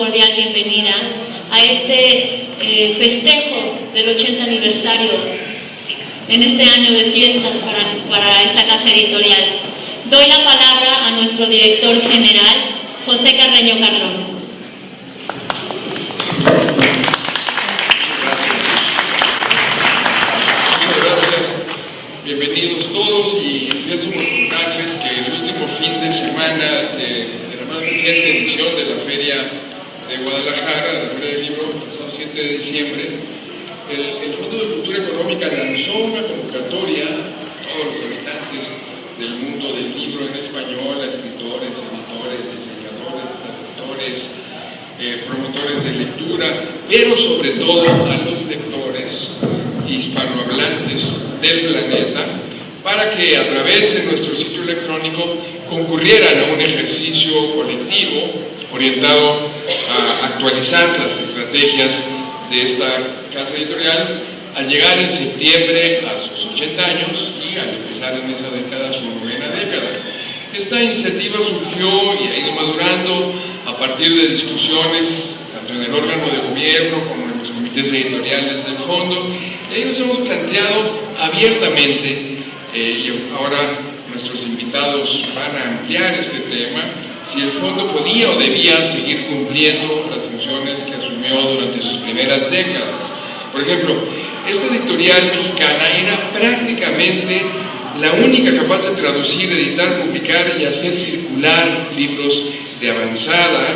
cordial bienvenida a este festejo del 80 aniversario en este año de fiestas para esta casa editorial. Doy la palabra a nuestro director general, José Carreño Carlón. Bienvenidos todos, y empiezo por contarles que el último fin de semana de la más reciente edición de la Feria de Guadalajara, la Feria del Libro, el pasado 7 de diciembre, el Fondo de Cultura Económica lanzó una convocatoria a todos los habitantes del mundo del libro en español, a escritores, editores, diseñadores, traductores, promotores de lectura, pero sobre todo a los lectores hispanohablantes del planeta, para que a través de nuestro sitio electrónico concurrieran a un ejercicio colectivo orientado a actualizar las estrategias de esta casa editorial al llegar en septiembre a sus 80 años y al empezar en esa década su 9ª década. Esta iniciativa surgió y ha ido madurando a partir de discusiones tanto en el órgano de gobierno como en los comités editoriales del fondo, y ahí nos hemos planteado abiertamente, y ahora nuestros invitados van a ampliar este tema, si el fondo podía o debía seguir cumpliendo las funciones que asumió durante sus primeras décadas. Por ejemplo, esta editorial mexicana era prácticamente la única capaz de traducir, editar, publicar y hacer circular libros de avanzada,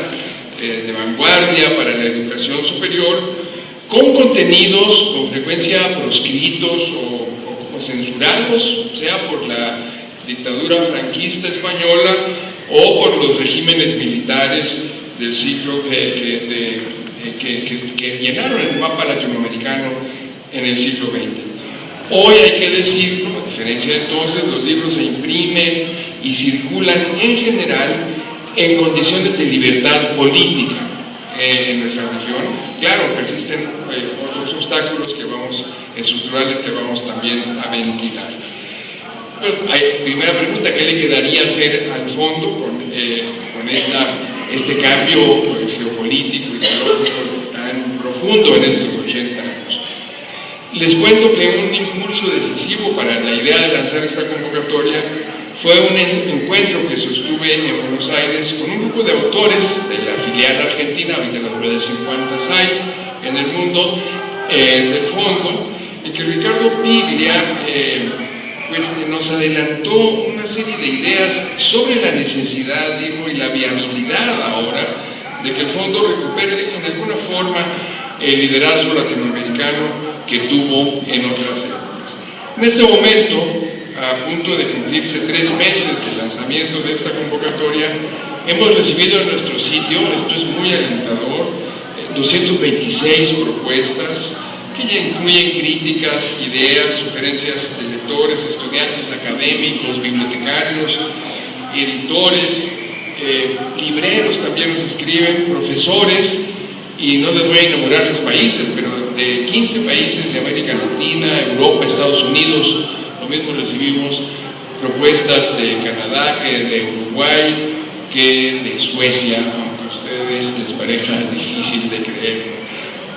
de vanguardia para la educación superior, con contenidos con frecuencia proscritos o censurados, sea por la dictadura franquista española o por los regímenes militares del siglo que llenaron el mapa latinoamericano en el siglo XX. Hoy hay que decirlo, a diferencia de entonces, los libros se imprimen y circulan en general en condiciones de libertad política en nuestra región. Claro, persisten otros obstáculos estructurales que vamos también a ventilar. Primera pregunta, ¿qué le quedaría hacer al fondo con este cambio geopolítico y ideológico tan profundo en estos 80 años? Les cuento que un impulso decisivo para la idea de lanzar esta convocatoria fue un encuentro que sostuve en Buenos Aires con un grupo de autores de la filial argentina, ahorita les voy a decir cuántas hay en el mundo, del fondo, en que Ricardo Piglia nos adelantó una serie de ideas sobre la necesidad, y la viabilidad ahora de que el fondo recupere en alguna forma el liderazgo latinoamericano que tuvo en otras épocas. En este momento, a punto de cumplirse 3 meses del lanzamiento de esta convocatoria, hemos recibido en nuestro sitio, esto es muy alentador, 226 propuestas que ya incluyen críticas, ideas, sugerencias de lectores, estudiantes, académicos, bibliotecarios, editores, libreros también nos escriben, profesores, y no les voy a enumerar los países, pero de 15 países de América Latina, Europa, Estados Unidos. Lo mismo recibimos propuestas de Canadá, que de Uruguay, que de Suecia, aunque a ustedes les parezca difícil de creer.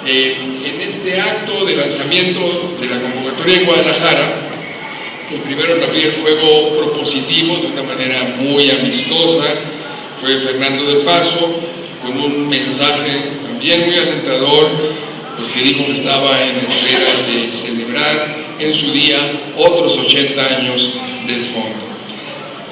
En este acto de lanzamiento de la convocatoria en Guadalajara, el primero en abrir el fuego propositivo de una manera muy amistosa fue Fernando del Paso, con un mensaje también muy alentador, porque dijo que estaba en espera de celebrar en su día otros 80 años del fondo.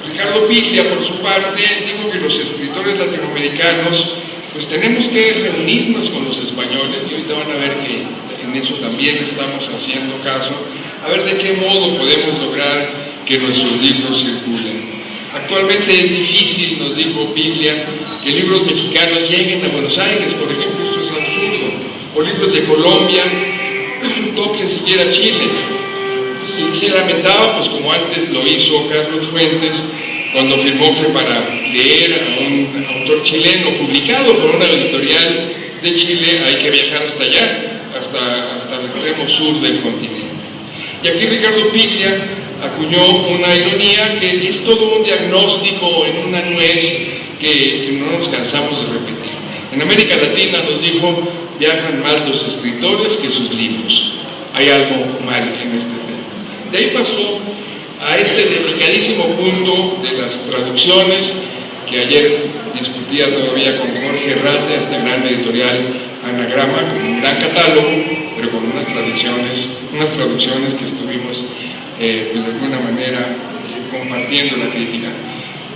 Ricardo Piglia, por su parte, dijo que los escritores latinoamericanos pues tenemos que reunirnos con los españoles, y ahorita van a ver que en eso también estamos haciendo caso, a ver de qué modo podemos lograr que nuestros libros circulen. Actualmente es difícil, nos dijo Piglia, que libros mexicanos lleguen a Buenos Aires, por ejemplo, esto es absurdo, o libros de Colombia toquen siquiera Chile. Y se lamentaba, pues como antes lo hizo Carlos Fuentes, cuando afirmó que para leer a un autor chileno publicado por una editorial de Chile hay que viajar hasta allá, hasta el extremo sur del continente. Y aquí Ricardo Piglia acuñó una ironía que es todo un diagnóstico en una nuez que no nos cansamos de repetir. En América Latina, nos dijo, viajan más los escritores que sus libros. Hay algo mal en este tema. De ahí pasó a este delicadísimo punto de las traducciones, que ayer discutía todavía con Jorge Rata, este gran editorial Anagrama, con un gran catálogo, pero con unas traducciones que estuvimos pues de alguna manera compartiendo la crítica.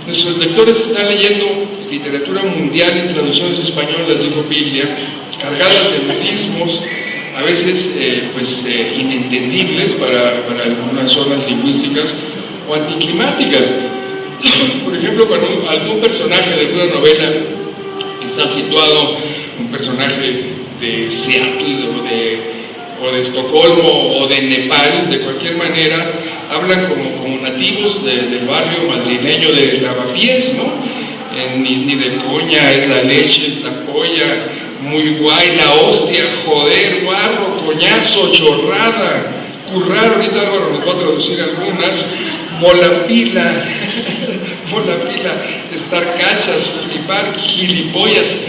Nuestros lectores están leyendo literatura mundial en traducciones españolas, dijo Piglia, cargadas de modismos, a veces inentendibles para algunas zonas lingüísticas o anticlimáticas. Por ejemplo, cuando algún personaje de alguna novela está situado, un personaje de Seattle o de Estocolmo o de Nepal, de cualquier manera, hablan como nativos del barrio madrileño de Lavapiés, ¿no? Ni de coña, es la leche, es la polla, muy guay, la hostia, joder, guarro, coñazo, chorrada, currar, ahorita Álvaro nos va a traducir algunas, molapila, estar cachas, flipar, gilipollas,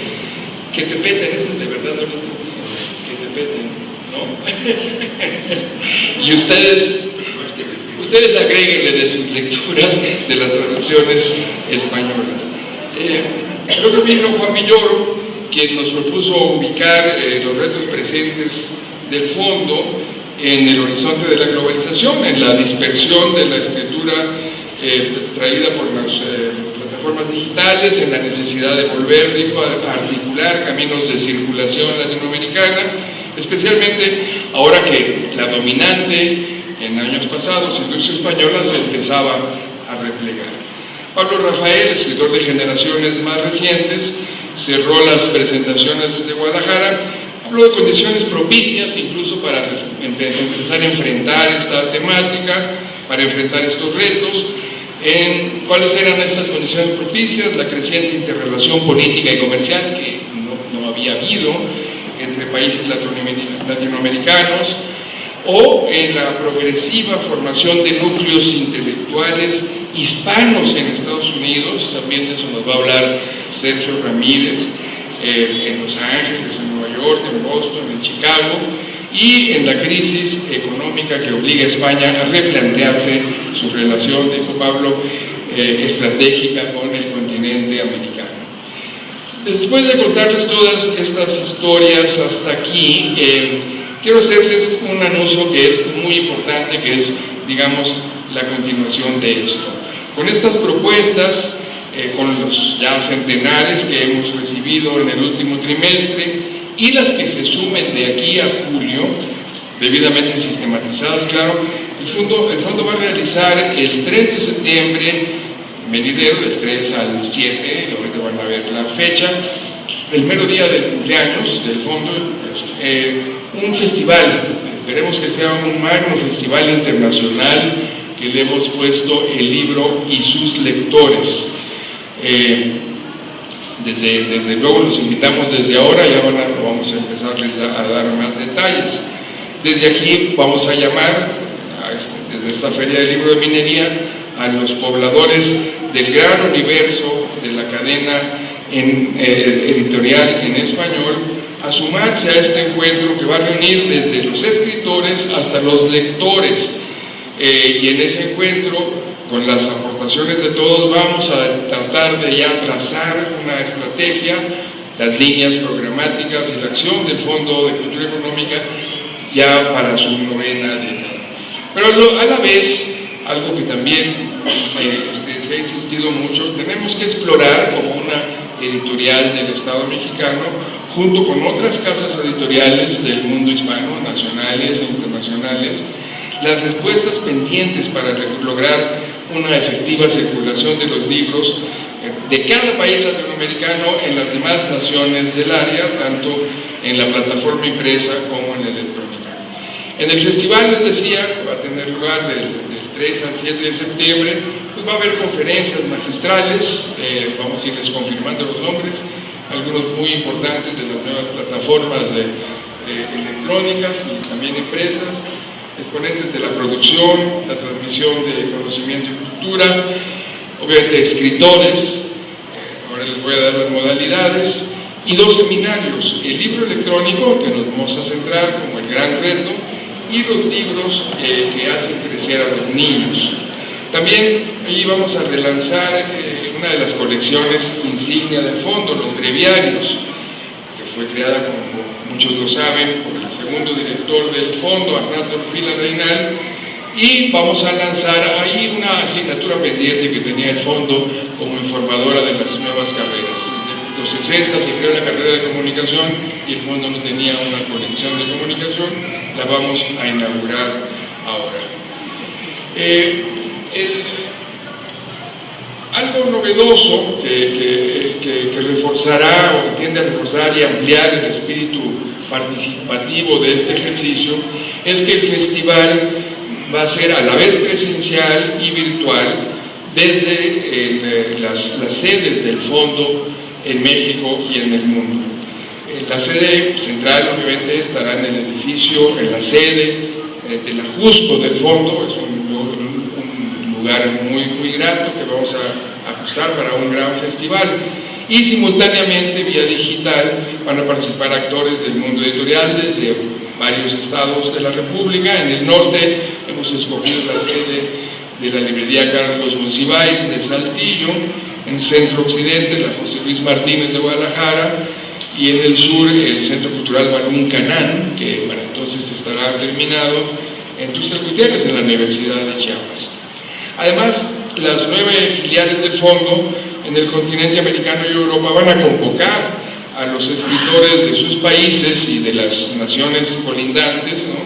que te peten, eso es de verdad, que te peten, ¿no? Y ustedes agréguenle de sus lecturas de las traducciones españolas. Creo que vino Juan Villoro, quien nos propuso ubicar los retos presentes del fondo en el horizonte de la globalización, en la dispersión de la escritura traída por las plataformas digitales, en la necesidad de volver, dijo, a articular caminos de circulación latinoamericana, especialmente ahora que la dominante en años pasados, industria española, se empezaba a replegar. Pablo Rafael, escritor de generaciones más recientes, cerró las presentaciones de Guadalajara, habló de condiciones propicias incluso para empezar a enfrentar esta temática, para enfrentar estos retos. ¿Cuáles eran estas condiciones propicias? La creciente interrelación política y comercial, que no había habido entre países latinoamericanos, o en la progresiva formación de núcleos intelectuales hispanos en Estados Unidos, también de eso nos va a hablar Sergio Ramírez, en Los Ángeles, en Nueva York, en Boston, en Chicago, y en la crisis económica que obliga a España a replantearse su relación, dijo Pablo, estratégica con el continente americano. Después de contarles todas estas historias hasta aquí, quiero hacerles un anuncio que es muy importante, que es, digamos, la continuación de esto. Con estas propuestas, con los ya centenares que hemos recibido en el último trimestre y las que se sumen de aquí a julio, debidamente sistematizadas, claro, el fondo va a realizar el 3 de septiembre, venidero, del 3 al 7, ahorita van a ver la fecha, el mero día del cumpleaños del fondo, un festival, esperemos que sea un magno festival internacional, que le hemos puesto el libro y sus lectores. Desde luego los invitamos desde ahora, ya vamos a empezarles a dar más detalles. Desde aquí vamos a llamar, desde esta Feria del Libro de Minería, a los pobladores del gran universo de la cadena editorial en español, a sumarse a este encuentro que va a reunir desde los escritores hasta los lectores, y en ese encuentro, con las aportaciones de todos, vamos a tratar de ya trazar una estrategia, las líneas programáticas y la acción del Fondo de Cultura Económica ya para su 9ª década. Pero a la vez, algo que también se ha insistido mucho, tenemos que explorar como una editorial del Estado mexicano, junto con otras casas editoriales del mundo hispano, nacionales e internacionales, las respuestas pendientes para lograr una efectiva circulación de los libros de cada país latinoamericano en las demás naciones del área, tanto en la plataforma impresa como en la electrónica. En el festival, les decía, que va a tener lugar del 3 al 7 de septiembre, pues va a haber conferencias magistrales, vamos a irles confirmando los nombres, algunos muy importantes de las nuevas plataformas electrónicas y también impresas, exponentes de la producción, la transmisión de conocimiento y cultura, obviamente escritores, ahora les voy a dar las modalidades, y 2 seminarios: el libro electrónico, que nos vamos a centrar como el gran reto, y los libros que hacen crecer a los niños. También ahí vamos a relanzar una de las colecciones insignia del fondo, los breviarios, que fue creada, como muchos lo saben, por el segundo director del fondo, Arnaldo Rufila Reynal, y vamos a lanzar ahí una asignatura pendiente que tenía el fondo como informadora de las nuevas carreras. Desde los 60 se creó la carrera de comunicación y el fondo no tenía una colección de comunicación, la vamos a inaugurar ahora. Algo novedoso que reforzará o que tiende a reforzar y ampliar el espíritu participativo de este ejercicio es que el festival va a ser a la vez presencial y virtual desde las sedes del fondo en México y en el mundo. La sede central obviamente estará en el edificio, en la sede del Ajusco del fondo. Es un lugar muy grato que vamos a ajustar para un gran festival, y simultáneamente vía digital van a participar actores del mundo editorial desde varios estados de la República. En el norte hemos escogido la sede de la librería Carlos Monsiváis de Saltillo, en el centro occidente la José Luis Martínez de Guadalajara, y en el sur el Centro Cultural Balún Canán, que para entonces estará terminado en Tuxtla Gutiérrez, en la Universidad de Chiapas. Además, las 9 filiales del fondo en el continente americano y Europa van a convocar a los escritores de sus países y de las naciones colindantes, ¿no?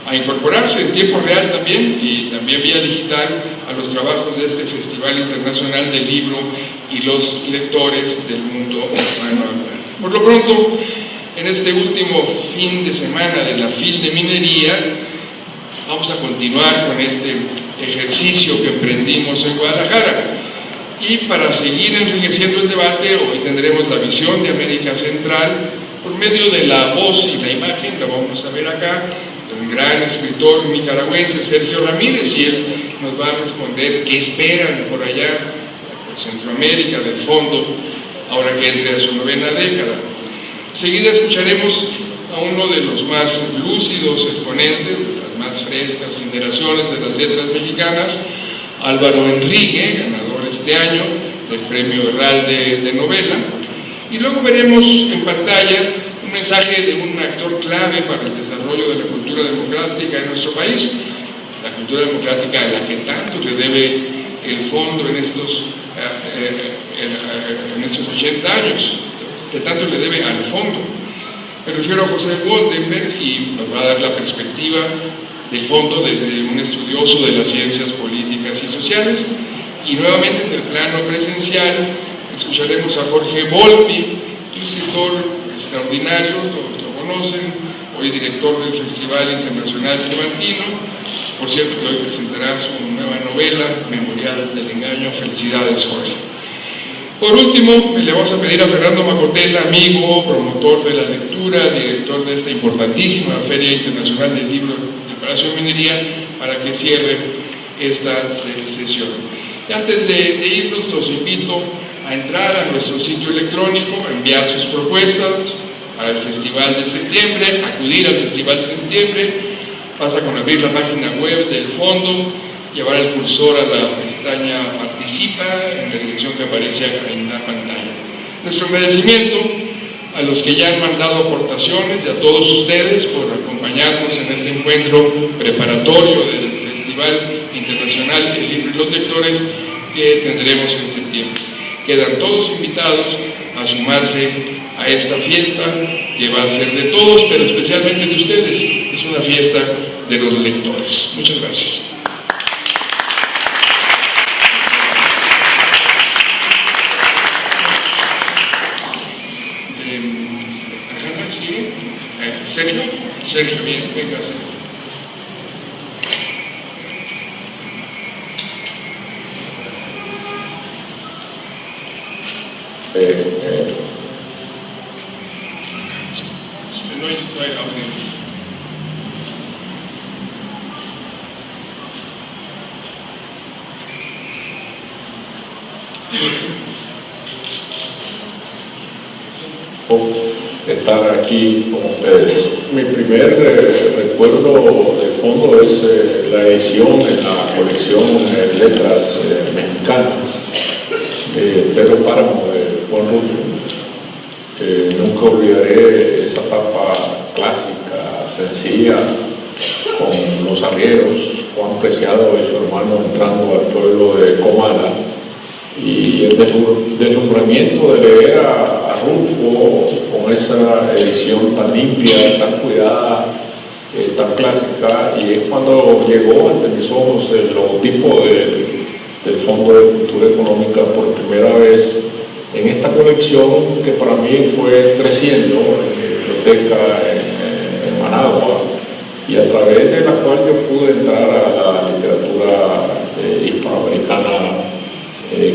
a incorporarse en tiempo real también, y también vía digital, a los trabajos de este Festival Internacional del Libro y los lectores del mundo hispanohablante. Por lo pronto, en este último fin de semana de la FIL de Minería, vamos a continuar con este ejercicio que emprendimos en Guadalajara. Y para seguir enriqueciendo el debate, hoy tendremos la visión de América Central por medio de la voz y la imagen, la vamos a ver acá, de un gran escritor nicaragüense, Sergio Ramírez, y él nos va a responder qué esperan por allá, por Centroamérica, del fondo, ahora que entre a su 9ª década. Enseguida escucharemos a uno de los más lúcidos exponentes, más frescas generaciones de las letras mexicanas, Álvaro Enrique, ganador este año del Premio Herralde de Novela, y luego veremos en pantalla un mensaje de un actor clave para el desarrollo de la cultura democrática en nuestro país, la cultura democrática a la que tanto le debe el fondo en estos 80 años, que tanto le debe al fondo. Me refiero a José Goldenberg, y nos va a dar la perspectiva del fondo desde un estudioso de las ciencias políticas y sociales. Y nuevamente en el plano presencial escucharemos a Jorge Volpi, un escritor extraordinario, todos lo conocen, hoy director del Festival Internacional Cervantino, por cierto que hoy presentará su nueva novela, Memorial del Engaño. Felicidades, Jorge. Por último, le vamos a pedir a Fernando Macotela, amigo, promotor de la lectura, director de esta importantísima Feria Internacional del Libro de Palacio de Minería, para que cierre esta sesión. Y antes de irnos, los invito a entrar a nuestro sitio electrónico, a enviar sus propuestas para el Festival de Septiembre, acudir al Festival de Septiembre. Basta con abrir la página web del fondo, llevar el cursor a la pestaña Participa en la dirección que aparece acá en la pantalla. Nuestro agradecimiento a los que ya han mandado aportaciones y a todos ustedes por acompañarnos en este encuentro preparatorio del Festival Internacional del Libro y los Lectores que tendremos en septiembre. Quedan todos invitados a sumarse a esta fiesta que va a ser de todos, pero especialmente de ustedes. Es una fiesta de los lectores. Muchas gracias. Sergio, bien, venga. No hay audio. estar aquí con ustedes. Mi primer recuerdo del fondo es la edición en la colección Letras Mexicanas de Pedro Páramo, de Juan Rulfo. Nunca olvidaré esa etapa clásica, sencilla, con los arrieros, Juan Preciado y su hermano entrando al pueblo de Comala, y el deslumbramiento de leer a Rulfo con esa edición tan limpia, tan cuidada, tan clásica, y es cuando llegó ante mis ojos el logotipo del Fondo de Cultura Económica por primera vez en esta colección que para mí fue creciendo en mi biblioteca en Managua, y a través de la cual yo pude entrar a la literatura hispanoamericana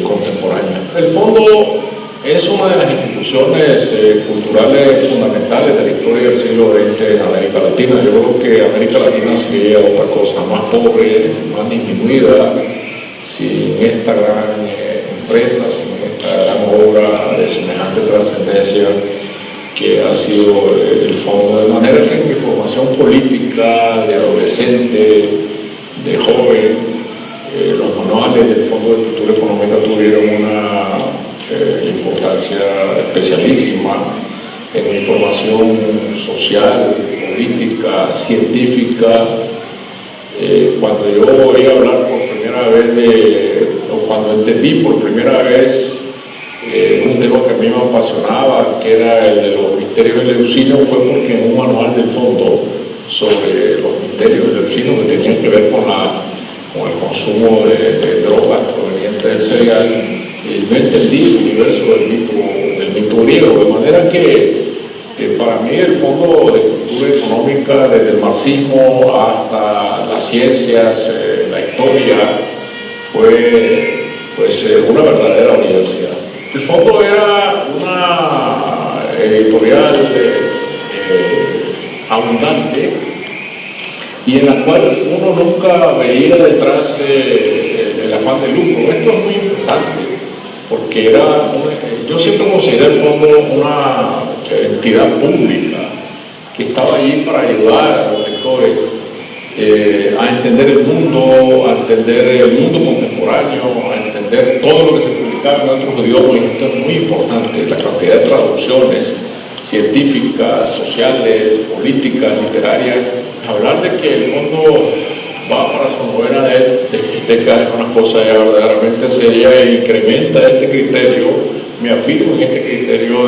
contemporánea. El Fondo es una de las instituciones culturales fundamentales de la historia del siglo XX en América Latina. Yo creo que América Latina sería otra cosa más pobre, más disminuida, sin esta gran empresa, sin esta gran obra de semejante trascendencia que ha sido el Fondo. De manera que en mi formación política, de adolescente, de joven, los manuales del Fondo de Cultura Económica tuvieron una importancia especialísima en mi formación social, política, científica. Cuando yo oí hablar por primera vez o cuando entendí por primera vez un tema que a mí me apasionaba, que era el de los misterios eleusinos, fue porque en un manual del Fondo sobre los misterios eleusinos que tenían que ver con el consumo de drogas provenientes del cereal, yo entendí el universo del mito griego, de manera que para mí el Fondo de Cultura Económica, desde el marxismo hasta las ciencias, la historia, fue pues una verdadera universidad. El Fondo era una editorial abundante y en la cual uno nunca veía detrás el afán de lucro. Esto es muy importante porque yo siempre consideré el Fondo una entidad pública que estaba allí para ayudar a los lectores a entender el mundo, a entender el mundo contemporáneo, a entender todo lo que se publicaba en otros idiomas. Y esto es muy importante, la cantidad de traducciones científicas, sociales, políticas, literarias. Hablar de que el Fondo va para su novena de biblioteca es una cosa ya verdaderamente seria e incrementa este criterio. Me afirmo en este criterio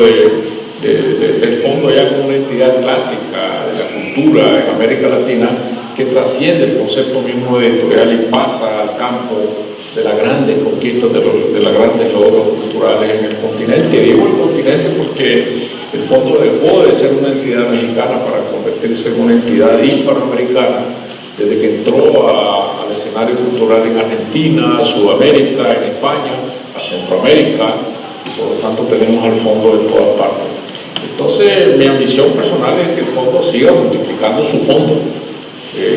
del Fondo ya como una entidad clásica de la cultura en América Latina, que trasciende el concepto mismo de editorial y pasa al campo de las grandes conquistas, de los grandes logros culturales en el continente. Digo el continente porque el Fondo dejó de ser una entidad mexicana para convertirse en una entidad hispanoamericana desde que entró al escenario cultural en Argentina, Sudamérica, en España, a Centroamérica, y por lo tanto tenemos al Fondo en todas partes. Entonces mi ambición personal es que el Fondo siga multiplicando su fondo,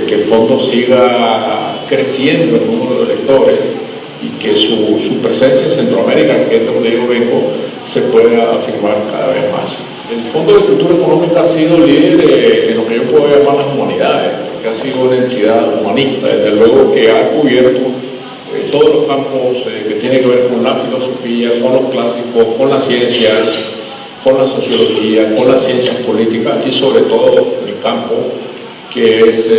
que el Fondo siga creciendo el número de lectores y que su presencia en Centroamérica, que es donde yo vengo, se pueda afirmar cada vez más. El Fondo de Cultura Económica ha sido líder en lo que yo puedo llamar las humanidades, porque ha sido una entidad humanista, desde luego que ha cubierto todos los campos que tienen que ver con la filosofía, con los clásicos, con las ciencias, con la sociología, con las ciencias políticas y sobre todo mi campo, que es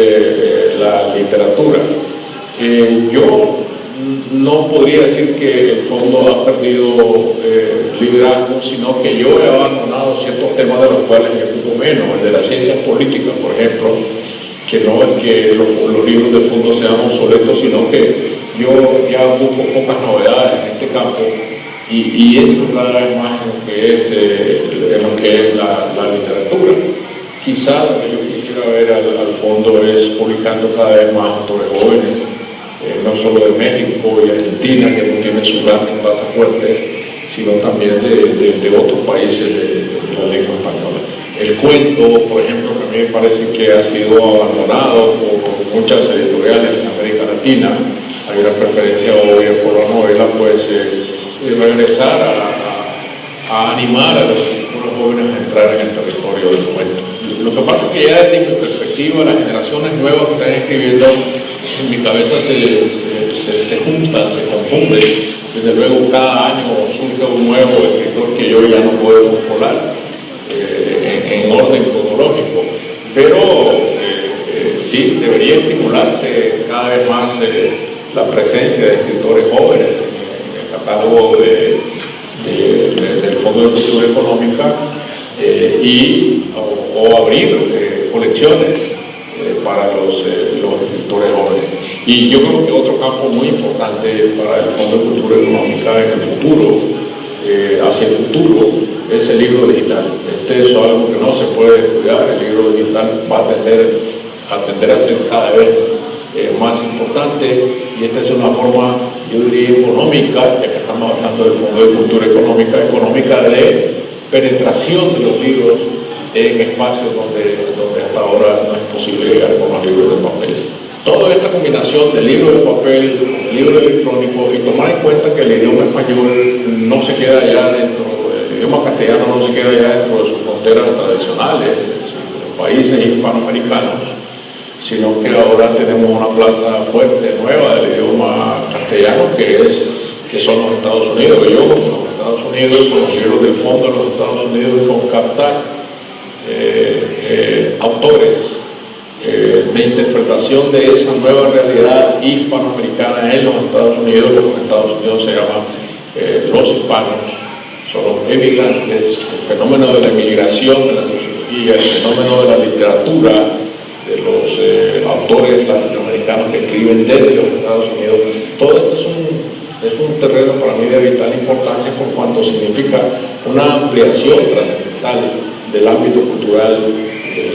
la literatura. Yo no podría decir que el Fondo ha perdido liderazgo, sino que yo he abandonado ciertos temas de los cuales me ocupo menos, el de las ciencias políticas, por ejemplo, que no es que los libros del Fondo sean obsoletos, sino que yo ya busco pocas novedades en este campo y entro cada vez más en lo que es la literatura. Quizá lo que yo quisiera ver al Fondo es publicando cada vez más autores jóvenes, no solo de México y Argentina, que no tienen sus grandes plazas fuertes, sino también de otros países de la lengua española. El cuento, por ejemplo, que a mí me parece que ha sido abandonado por muchas editoriales en América Latina. Hay una preferencia obvia por la novela, pues regresar a animar a los lectores los jóvenes a entrar en el territorio del cuento. Lo que pasa es que ya desde mi perspectiva, las generaciones nuevas que están escribiendo, en mi cabeza se juntan, se confunden. Desde luego cada año surge un nuevo escritor que yo ya no puedo controlar en orden cronológico, pero sí debería estimularse cada vez más la presencia de escritores jóvenes en el catálogo del Fondo de Cultura Económica o abrir colecciones para los escritores jóvenes. Y yo creo que otro campo muy importante para el Fondo de Cultura Económica en el futuro, hacia el futuro, es el libro digital. Este es algo que no se puede descuidar. El libro digital va a tender a ser cada vez más importante, y esta es una forma, yo diría, económica, ya que estamos hablando del Fondo de Cultura Económica de penetración de los libros en espacios donde hasta ahora no es posible llegar con los libros de papel. Toda esta combinación de libro de papel con libro electrónico, y tomar en cuenta que el idioma español no se queda ya dentro, el idioma castellano no se queda ya dentro de sus fronteras tradicionales, los países hispanoamericanos, sino que ahora tenemos una plaza fuerte, nueva del idioma castellano, que son los Estados Unidos. Y yo con los Estados Unidos, con los libros del Fondo de los Estados Unidos, y con captar autores de interpretación de esa nueva realidad hispanoamericana en los Estados Unidos. Lo que en Estados Unidos se llama los hispanos, son los emigrantes, el fenómeno de la emigración de la sociología, el fenómeno de la literatura, de los autores latinoamericanos que escriben desde los Estados Unidos. Todo esto es un terreno para mí de vital importancia, por cuanto significa una ampliación trascendental del ámbito cultural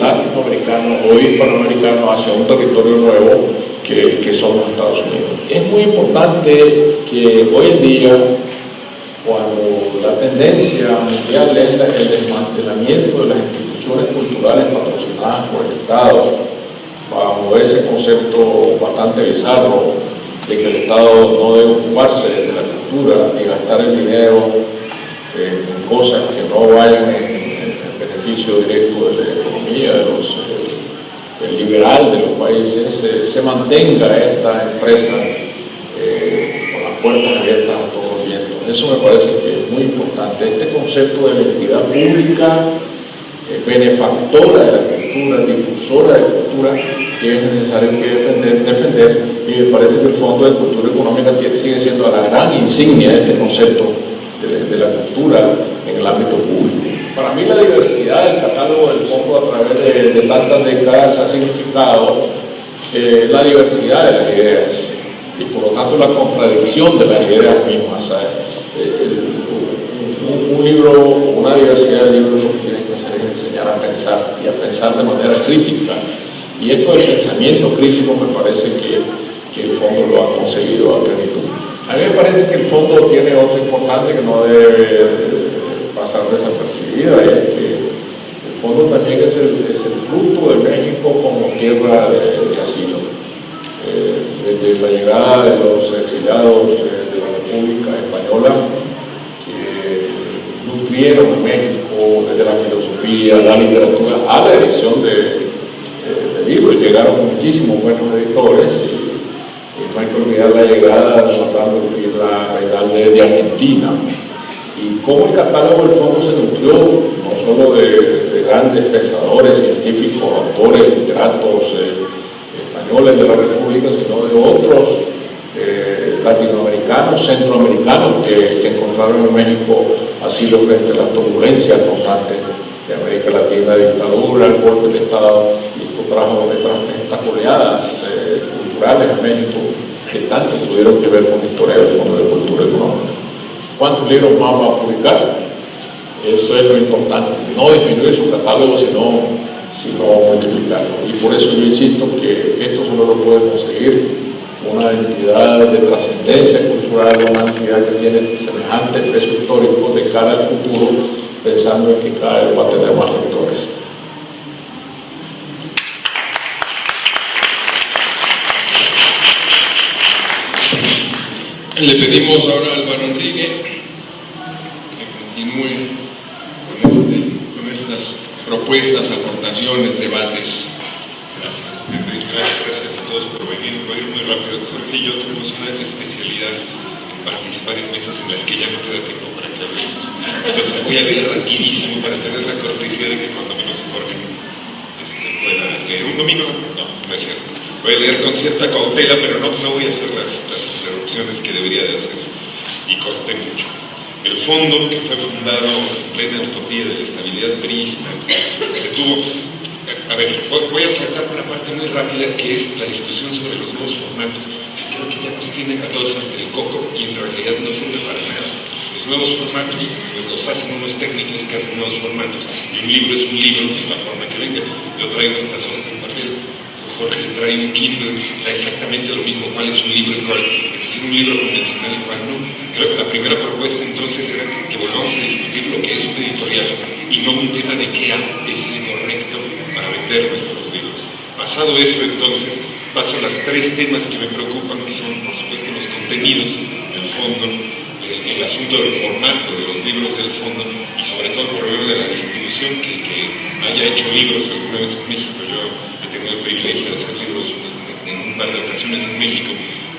latinoamericano o hispanoamericano hacia un territorio nuevo que son los Estados Unidos. Es muy importante que hoy en día, cuando la tendencia mundial es el desmantelamiento de las instituciones culturales patrocinadas por el Estado, bajo ese concepto bastante bizarro de que el Estado no debe ocuparse de la cultura y gastar el dinero en cosas que no vayan en beneficio directo de la economía liberal de los países, se mantenga esta empresa con las puertas abiertas a todos los vientos. Eso me parece que es muy importante. Este concepto de la entidad pública, benefactora de la cultura, difusora de cultura, que es necesario defender, y me parece que el Fondo de Cultura Económica sigue siendo la gran insignia de este concepto de la cultura en el ámbito público. Para mí la diversidad del catálogo del Fondo a través de tantas décadas ha significado la diversidad de las ideas y por lo tanto la contradicción de las ideas mismas. Un libro, una diversidad de libros, lo que tiene que hacer es enseñar a pensar y a pensar de manera crítica, y esto del pensamiento crítico me parece que el Fondo lo ha conseguido a plenitud. A mí me parece que el Fondo tiene otra importancia que no debe pasar desapercibida, y es que el Fondo también es el fruto de México como tierra de asilo. Desde la llegada de los exiliados de la República Española, que nutrieron a México desde la filosofía, la literatura, a la edición de libros, llegaron muchísimos buenos editores, y no hay que olvidar la llegada de Fernando Reinalde de Argentina, y cómo el catálogo del Fondo se nutrió no solo de grandes pensadores, científicos, autores, literatos españoles de la República, sino de otros latinoamericanos, centroamericanos que encontraron en México asilo frente a las turbulencias constantes de América Latina, dictadura, el golpe de Estado, y esto trajo estas oleadas culturales a México que tanto tuvieron que ver con la historia del Fondo de Cultura Económica. ¿Cuántos libros más va a publicar? Eso es lo importante, no disminuir su catálogo, sino multiplicarlo. Y por eso yo insisto que esto solo lo puede conseguir una entidad de trascendencia cultural, una entidad que tiene semejante peso histórico de cara al futuro, pensando en que cada vez va a tener más lectores. Le pedimos ahora a Álvaro Enrique que continúe con este propuestas, aportaciones, debates. Gracias a todos por venir. Voy a ir muy rápido. Jorge y yo tenemos una especialidad en participar en mesas en las que ya no queda tiempo para que hablemos. Entonces voy a leer rapidísimo para tener la cortesía de que cuando menos Jorge pueda leer. Un domingo, no es cierto. Voy a leer con cierta cautela, pero no voy a hacer las interrupciones que debería de hacer. Y corté mucho. El fondo, que fue fundado en plena utopía de la estabilidad priista, se tuvo... A ver, voy a saltar una parte muy rápida, que es la discusión sobre los nuevos formatos, que creo que ya nos tiene a todos hasta el coco y en realidad no sirve para nada. Los nuevos formatos, pues los hacen unos técnicos que hacen nuevos formatos, y un libro es un libro, es la forma que venga. Yo traigo estas hojas de papel, Jorge trae un Kindle, da exactamente lo mismo, cuál es un libro y cuál, es decir, un libro convencional y cuál no. Creo que la primera propuesta entonces era que volvamos a discutir lo que es un editorial y no un tema de qué es incorrecto para vender nuestros libros. Pasado eso, entonces, paso a los tres temas que me preocupan, que son, por supuesto, los contenidos, el fondo, el asunto del formato de los libros del fondo y sobre todo el problema de la distribución, que el que haya hecho libros alguna vez en México, yo he tenido el privilegio de hacer libros en un par de ocasiones en México,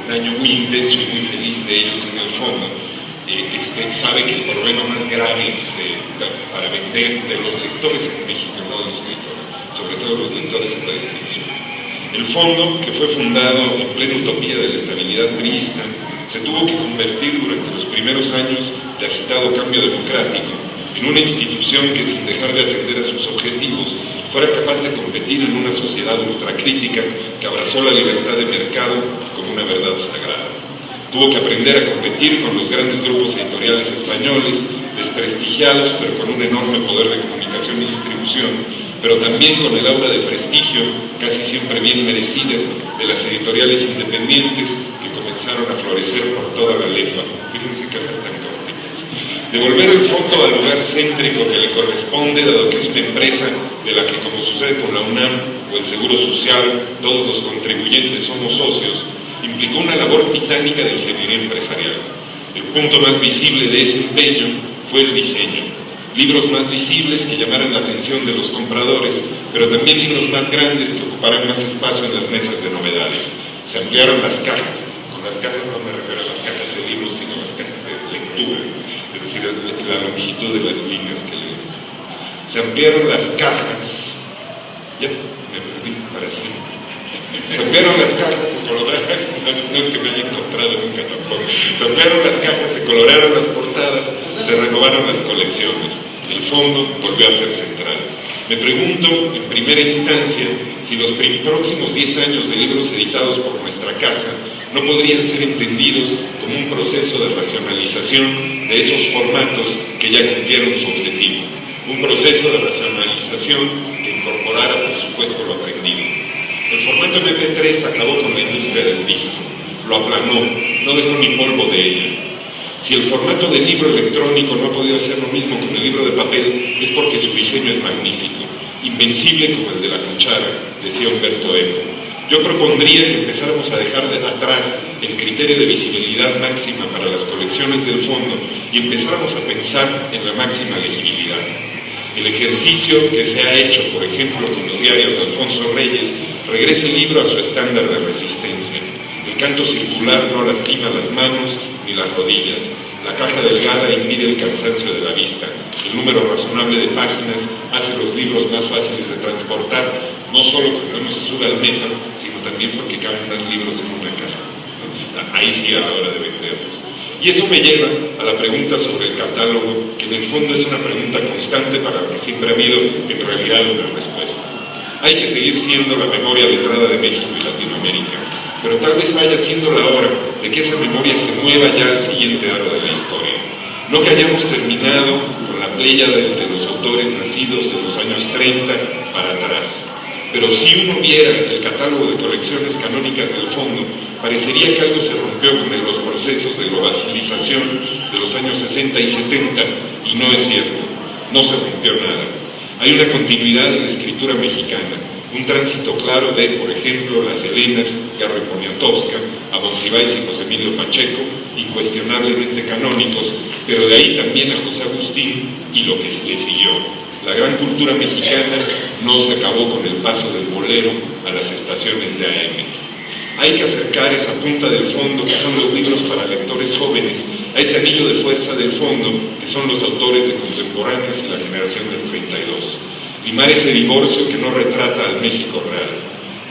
un año muy intenso y muy feliz de ellos en el fondo, sabe que el problema más grave para vender de los lectores en México, no de los editores, sobre todo los lectores, es la distribución. El fondo, que fue fundado en plena utopía de la estabilidad priista, se tuvo que convertir durante los primeros años de agitado cambio democrático en una institución que, sin dejar de atender a sus objetivos, fuera capaz de competir en una sociedad ultracrítica que abrazó la libertad de mercado como una verdad sagrada. Tuvo que aprender a competir con los grandes grupos editoriales españoles, desprestigiados pero con un enorme poder de comunicación y distribución, pero también con el aura de prestigio, casi siempre bien merecida, de las editoriales independientes que comenzaron a florecer por toda la lengua. Fíjense que cajas tan cortitas. Devolver el fondo al lugar céntrico que le corresponde, dado que es una empresa de la que, como sucede con la UNAM o el Seguro Social, todos los contribuyentes somos socios, implicó una labor titánica de ingeniería empresarial. El punto más visible de ese empeño fue el diseño. Libros más visibles que llamaran la atención de los compradores, pero también libros más grandes que ocuparan más espacio en las mesas de novedades. Se ampliaron las cajas. Con las cajas no me refiero a las cajas de libros, sino a las cajas de lectura, es decir, la longitud de las líneas que leen. Se ampliaron las cajas. Ya, me perdí para siempre. Se ampliaron las cajas, se coloraron, no es que me haya encontrado nunca tampoco, se ampliaron las cajas, se coloraron las portadas, se renovaron las colecciones. El fondo volvió a ser central. Me pregunto, en primera instancia, si los próximos 10 años de libros editados por nuestra casa no podrían ser entendidos como un proceso de racionalización de esos formatos que ya cumplieron su objetivo. Un proceso de racionalización que incorporara, por supuesto, lo aprendido. El formato MP3 acabó con la industria del disco, lo aplanó, no dejó ni polvo de ella. Si el formato del libro electrónico no ha podido hacer lo mismo con el libro de papel, es porque su diseño es magnífico, invencible como el de la cuchara, decía Humberto Eco. Yo propondría que empezáramos a dejar atrás el criterio de visibilidad máxima para las colecciones del fondo y empezáramos a pensar en la máxima legibilidad. El ejercicio que se ha hecho, por ejemplo, con los diarios de Alfonso Reyes, regresa el libro a su estándar de resistencia. El canto circular no lastima las manos ni las rodillas. La caja delgada impide el cansancio de la vista. El número razonable de páginas hace los libros más fáciles de transportar, no solo cuando uno se sube al metro, sino también porque caben más libros en una caja. Ahí sí a la hora de venderlos. Y eso me lleva a la pregunta sobre el catálogo, que en el fondo es una pregunta constante para la que siempre ha habido en realidad una respuesta. Hay que seguir siendo la memoria letrada de México y Latinoamérica, pero tal vez vaya siendo la hora de que esa memoria se mueva ya al siguiente aro de la historia. No que hayamos terminado con la pléyade de los autores nacidos de los años 30 para atrás, pero si uno viera el catálogo de colecciones canónicas del fondo, parecería que algo se rompió con los procesos de globalización de los años 60 y 70, y no es cierto, no se rompió nada. Hay una continuidad en la escritura mexicana, un tránsito claro de, por ejemplo, las Helenas, Garro y Poniatowska, a Monsiváis y José Emilio Pacheco, incuestionablemente canónicos, pero de ahí también a José Agustín y lo que le siguió. La gran cultura mexicana no se acabó con el paso del bolero a las estaciones de AM. Hay que acercar esa punta del fondo, que son los libros para lectores jóvenes, a ese anillo de fuerza del fondo, que son los autores de contemporáneos y la generación del 32. Limar ese divorcio que no retrata al México real.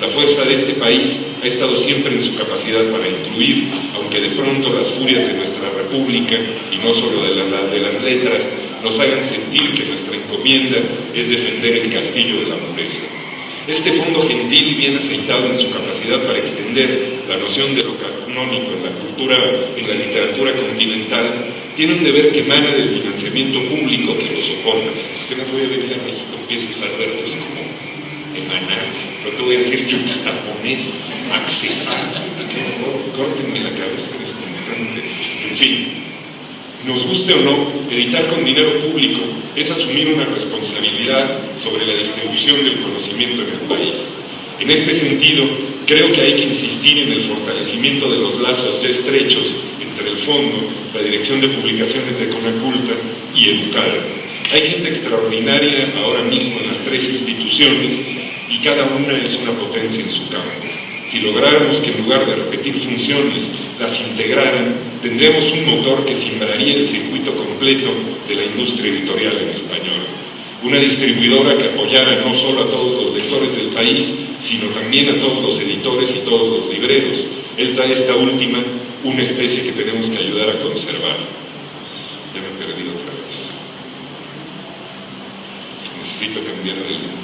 La fuerza de este país ha estado siempre en su capacidad para incluir, aunque de pronto las furias de nuestra república, y no solo de las letras, nos hagan sentir que nuestra encomienda es defender el castillo de la pureza. Este fondo gentil, bien aceitado en su capacidad para extender la noción de lo canónico en la cultura, en la literatura continental, tiene un deber que emana del financiamiento público que lo soporta. Apenas voy a venir a México, empiezo a usar verbos como emanar, pero te voy a decir juxtaponer, accesar. Qué horror, córtenme la cabeza en este instante. En fin, nos guste o no, editar con dinero público es asumir una responsabilidad sobre la distribución del conocimiento en el país. En este sentido, creo que hay que insistir en el fortalecimiento de los lazos ya estrechos entre el Fondo, la Dirección de Publicaciones de Conaculta y Educar. Hay gente extraordinaria ahora mismo en las tres instituciones y cada una es una potencia en su campo. Si lográramos que en lugar de repetir funciones las integraran, tendríamos un motor que sembraría el circuito completo de la industria editorial en español. Una distribuidora que apoyara no solo a todos los lectores del país, sino también a todos los editores y todos los libreros. Esta última, una especie que tenemos que ayudar a conservar. Ya me he perdido otra vez. Necesito cambiar de lente.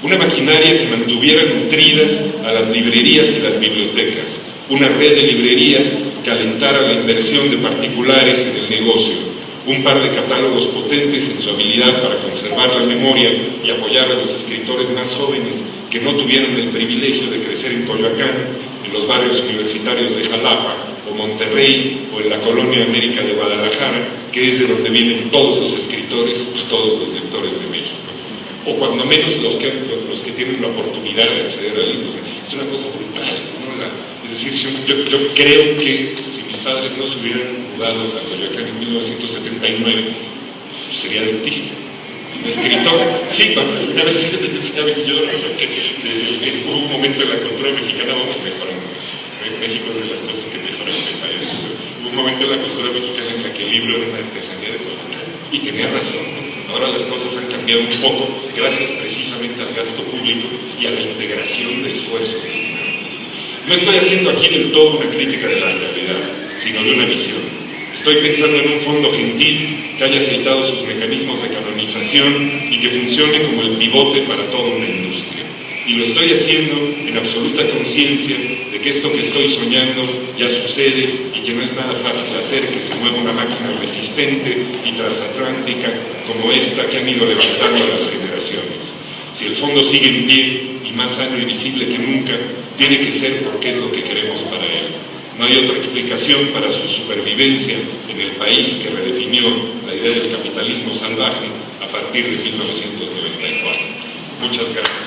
Una maquinaria que mantuviera nutridas a las librerías y las bibliotecas, una red de librerías que alentara la inversión de particulares en el negocio, un par de catálogos potentes en su habilidad para conservar la memoria y apoyar a los escritores más jóvenes que no tuvieron el privilegio de crecer en Coyoacán, en los barrios universitarios de Jalapa o Monterrey o en la colonia América de Guadalajara, que es de donde vienen todos los escritores y todos los lectores de México. O cuando menos los que tienen la oportunidad de acceder a libros. Es una cosa brutal, ¿no? Es decir, yo creo que si mis padres no se hubieran mudado a Coyoacán en 1979, pues sería dentista, un escritor. Sí, una vez pensaba yo que hubo un momento en la cultura mexicana, vamos mejorando. México es de las cosas que mejoran en el país. Hubo un momento en la cultura mexicana en la que el libro era una artesanía de Coyoacán. Y tenía razón, ¿no? Ahora las cosas han cambiado un poco gracias precisamente al gasto público y a la integración de esfuerzos del dinero público. No estoy haciendo aquí del todo una crítica de la realidad, sino de una visión. Estoy pensando en un fondo gentil que haya aceitado sus mecanismos de canonización y que funcione como el pivote para toda una industria. Y lo estoy haciendo en absoluta conciencia de que esto que estoy soñando ya sucede y que no es nada fácil hacer que se mueva una máquina resistente y transatlántica como esta que han ido levantando las generaciones. Si el fondo sigue en pie y más sano y visible que nunca, tiene que ser porque es lo que queremos para él. No hay otra explicación para su supervivencia en el país que redefinió la idea del capitalismo salvaje a partir de 1994. Muchas gracias.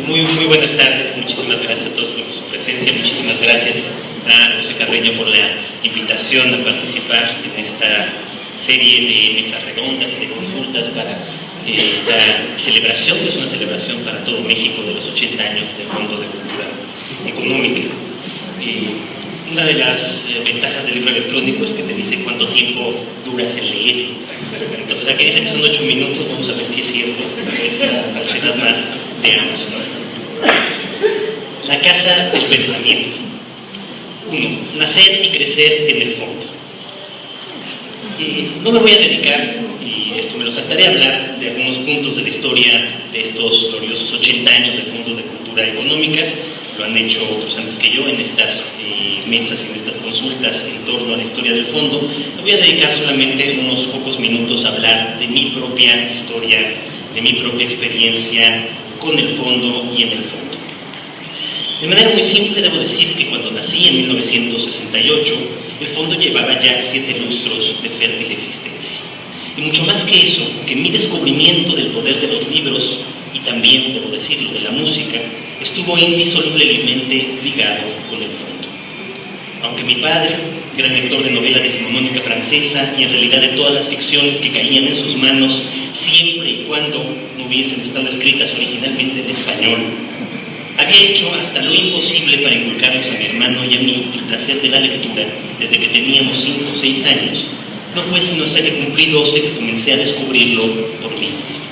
Muy buenas tardes, muchísimas gracias a todos por su presencia, muchísimas gracias a José Carreño por la invitación a participar en esta serie de mesas redondas y de consultas para esta celebración, que es una celebración para todo México de los 80 años del Fondo de Cultura Económica. Una de las ventajas del libro electrónico es que te dice cuánto tiempo duras en leer. Entonces, aquí dice que son 8 minutos, vamos a ver si es cierto. Es una falsedad más de Amazon. La casa del pensamiento. 1. Nacer y crecer en el fondo. No me voy a dedicar, y esto me lo saltaré a hablar, de algunos puntos de la historia de estos gloriosos 80 años del Fondo de Cultura Económica. Lo han hecho otros antes que yo en estas mesas y en estas consultas en torno a la historia del fondo. Me voy a dedicar solamente unos pocos minutos a hablar de mi propia historia, de mi propia experiencia con el fondo y en el fondo. De manera muy simple, debo decir que cuando nací en 1968, el fondo llevaba ya 7 lustros de fértil existencia. Y mucho más que eso, que mi descubrimiento del poder de los libros, y también, debo decirlo, de la música, estuvo indisolublemente ligado con el fondo. Aunque mi padre, gran lector de novela decimonónica francesa y en realidad de todas las ficciones que caían en sus manos, siempre y cuando no hubiesen estado escritas originalmente en español, había hecho hasta lo imposible para inculcarnos a mi hermano y a mí el placer de la lectura desde que teníamos 5 o 6 años. No fue sino hasta que cumplí 12 que comencé a descubrirlo por mí mismo.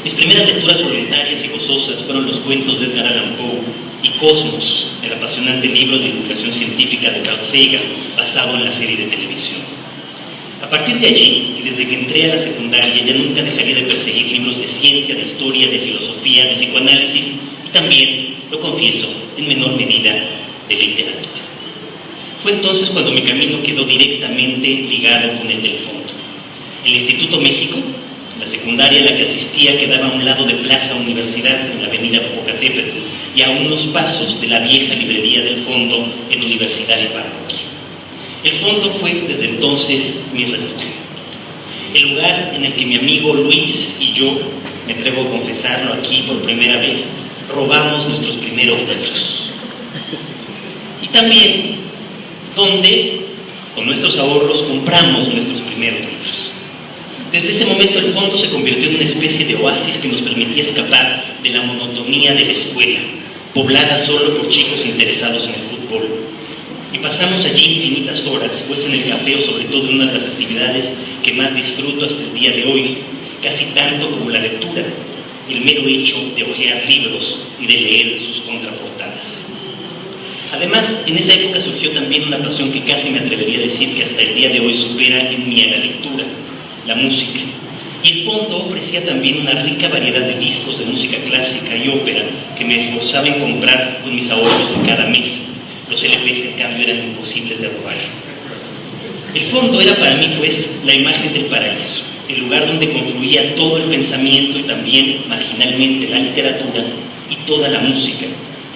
Mis primeras lecturas voluntarias y gozosas fueron los cuentos de Edgar Allan Poe y Cosmos, el apasionante libro de divulgación científica de Carl Sagan, basado en la serie de televisión. A partir de allí, y desde que entré a la secundaria, ya nunca dejaría de perseguir libros de ciencia, de historia, de filosofía, de psicoanálisis y también, lo confieso, en menor medida, de literatura. Fue entonces cuando mi camino quedó directamente ligado con el del fondo. El Instituto México, la secundaria a la que asistía, quedaba a un lado de Plaza Universidad, en la avenida Popocatépetl, y a unos pasos de la vieja librería del fondo en Universidad y Parroquia. El fondo fue desde entonces mi refugio. El lugar en el que mi amigo Luis y yo, me atrevo a confesarlo aquí por primera vez, robamos nuestros primeros libros. Y también donde, con nuestros ahorros, compramos nuestros primeros libros. Desde ese momento el fondo se convirtió en una especie de oasis que nos permitía escapar de la monotonía de la escuela, poblada solo por chicos interesados en el fútbol. Y pasamos allí infinitas horas, pues en el café o sobre todo en una de las actividades que más disfruto hasta el día de hoy, casi tanto como la lectura, el mero hecho de hojear libros y de leer sus contraportadas. Además, en esa época surgió también una pasión que casi me atrevería a decir que hasta el día de hoy supera en mí a la lectura, la música. Y el fondo ofrecía también una rica variedad de discos de música clásica y ópera que me esforzaba en comprar con mis ahorros de cada mes. Los LPs, en cambio, eran imposibles de robar. El fondo era para mí, pues, la imagen del paraíso, el lugar donde confluía todo el pensamiento y también, marginalmente, la literatura y toda la música,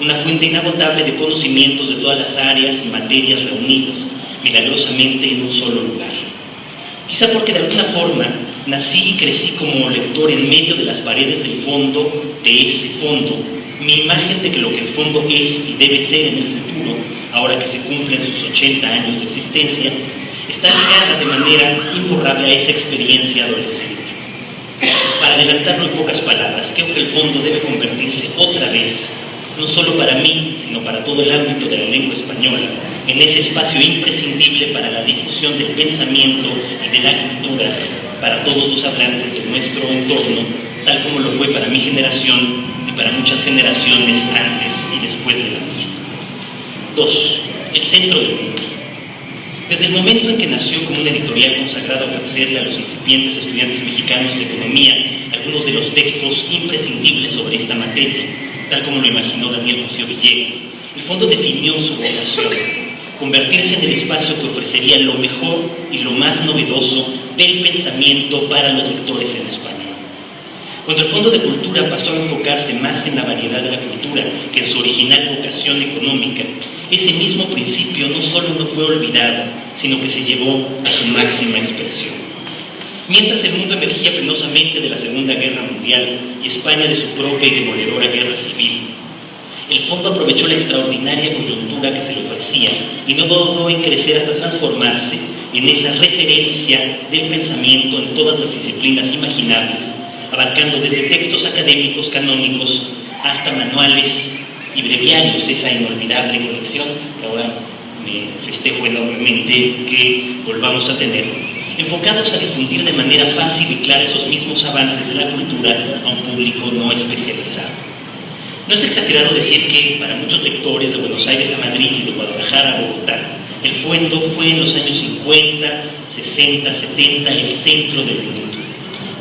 una fuente inagotable de conocimientos de todas las áreas y materias reunidos, milagrosamente en un solo lugar. Quizá porque de alguna forma nací y crecí como lector en medio de las paredes del fondo, de ese fondo, mi imagen de que lo que el fondo es y debe ser en el futuro, ahora que se cumplen sus 80 años de existencia, está ligada de manera imborrable a esa experiencia adolescente. Para adelantarlo en pocas palabras, creo que el fondo debe convertirse otra vez, no solo para mí, sino para todo el ámbito de la lengua española, en ese espacio imprescindible para la difusión del pensamiento y de la cultura para todos los hablantes de nuestro entorno, tal como lo fue para mi generación y para muchas generaciones antes y después de la mía. 2. El centro del mundo. Desde el momento en que nació como una editorial consagrada a ofrecerle a los incipientes estudiantes mexicanos de economía algunos de los textos imprescindibles sobre esta materia, tal como lo imaginó Daniel Cosío Villegas, el fondo definió su vocación: convertirse en el espacio que ofrecería lo mejor y lo más novedoso del pensamiento para los lectores en español. Cuando el Fondo de Cultura pasó a enfocarse más en la variedad de la cultura que en su original vocación económica, ese mismo principio no solo no fue olvidado, sino que se llevó a su máxima expresión. Mientras el mundo emergía penosamente de la Segunda Guerra Mundial y España de su propia y demoledora guerra civil, el fondo aprovechó la extraordinaria coyuntura que se le ofrecía y no dudó en crecer hasta transformarse en esa referencia del pensamiento en todas las disciplinas imaginables, abarcando desde textos académicos canónicos hasta manuales y breviarios, esa inolvidable colección que ahora me festejo enormemente que volvamos a tener, enfocados a difundir de manera fácil y clara esos mismos avances de la cultura a un público no especializado. No es exagerado decir que para muchos lectores de Buenos Aires a Madrid y de Guadalajara a Bogotá, el fondo fue en los años 50, 60, 70 el centro del mundo,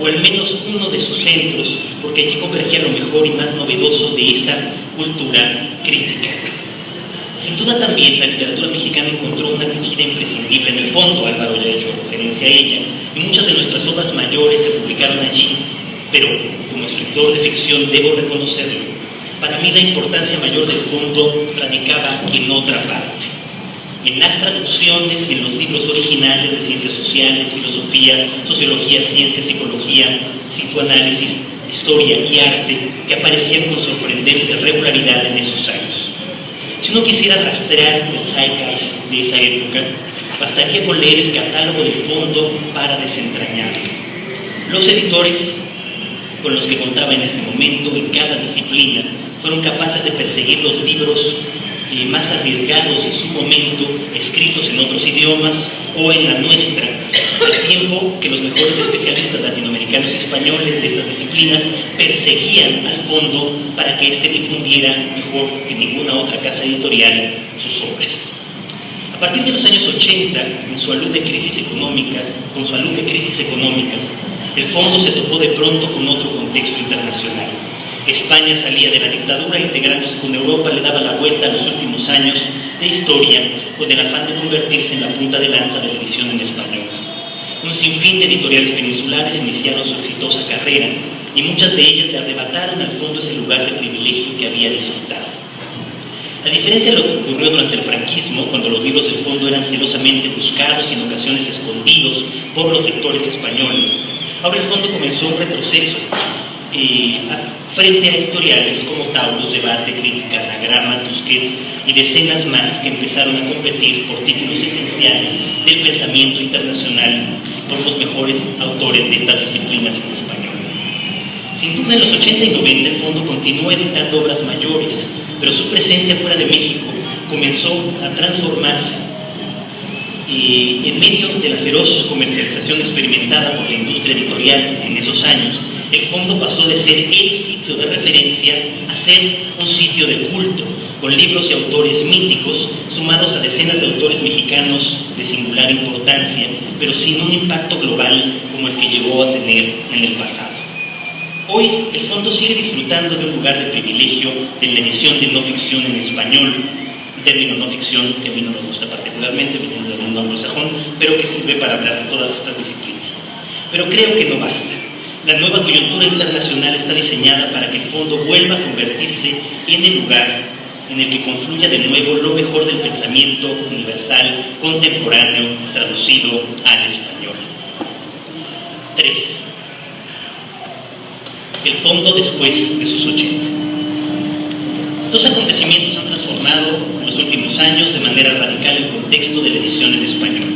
o al menos uno de sus centros, porque allí convergía lo mejor y más novedoso de esa cultura crítica. Sin duda también la literatura mexicana encontró una acogida imprescindible en el fondo, Álvaro ya ha hecho referencia a ella, y muchas de nuestras obras mayores se publicaron allí, pero como escritor de ficción debo reconocerlo, para mí la importancia mayor del fondo radicaba en otra parte, en las traducciones y en los libros originales de ciencias sociales, filosofía, sociología, ciencia, psicología, psicoanálisis, historia y arte que aparecían con sorprendente regularidad en esos años. Si uno quisiera rastrear el zeitgeist de esa época, bastaría con leer el catálogo del fondo para desentrañarlo. Los editores con los que contaba en ese momento, en cada disciplina, fueron capaces de perseguir los libros más arriesgados de su momento, escritos en otros idiomas o en la nuestra, al tiempo que los mejores especialistas latinoamericanos y españoles de estas disciplinas perseguían al fondo para que éste difundiera mejor que ninguna otra casa editorial sus obras. A partir de los años 80, con su alud de crisis económicas, el fondo se topó de pronto con otro contexto internacional. España salía de la dictadura, integrándose con Europa, le daba la vuelta a los últimos años de historia con el afán de convertirse en la punta de lanza de la edición en español. Un sinfín de editoriales peninsulares iniciaron su exitosa carrera y muchas de ellas le arrebataron al fondo ese lugar de privilegio que había disfrutado. A diferencia de lo que ocurrió durante el franquismo, cuando los libros del fondo eran celosamente buscados y en ocasiones escondidos por los lectores españoles, ahora el fondo comenzó un retroceso frente a editoriales como Taurus, Debate, Crítica, Anagrama, Tusquets y decenas más que empezaron a competir por títulos esenciales del pensamiento internacional por los mejores autores de estas disciplinas en español. Sin duda, en los 80 y 90 el fondo continuó editando obras mayores, pero su presencia fuera de México comenzó a transformarse en medio de la feroz comercialización experimentada por la industria editorial en esos años. El fondo pasó de ser el sitio de referencia a ser un sitio de culto, con libros y autores míticos, sumados a decenas de autores mexicanos de singular importancia, pero sin un impacto global como el que llegó a tener en el pasado. Hoy, el fondo sigue disfrutando de un lugar de privilegio en la edición de no ficción en español, el término no ficción que a mí no me gusta particularmente, viniendo del mundo anglosajón, pero que sirve para hablar de todas estas disciplinas. Pero creo que no basta. La nueva coyuntura internacional está diseñada para que el fondo vuelva a convertirse en el lugar en el que confluya de nuevo lo mejor del pensamiento universal, contemporáneo, traducido al español. 3. El fondo después de sus 80. Dos acontecimientos han transformado en los últimos años de manera radical el contexto de la edición en español.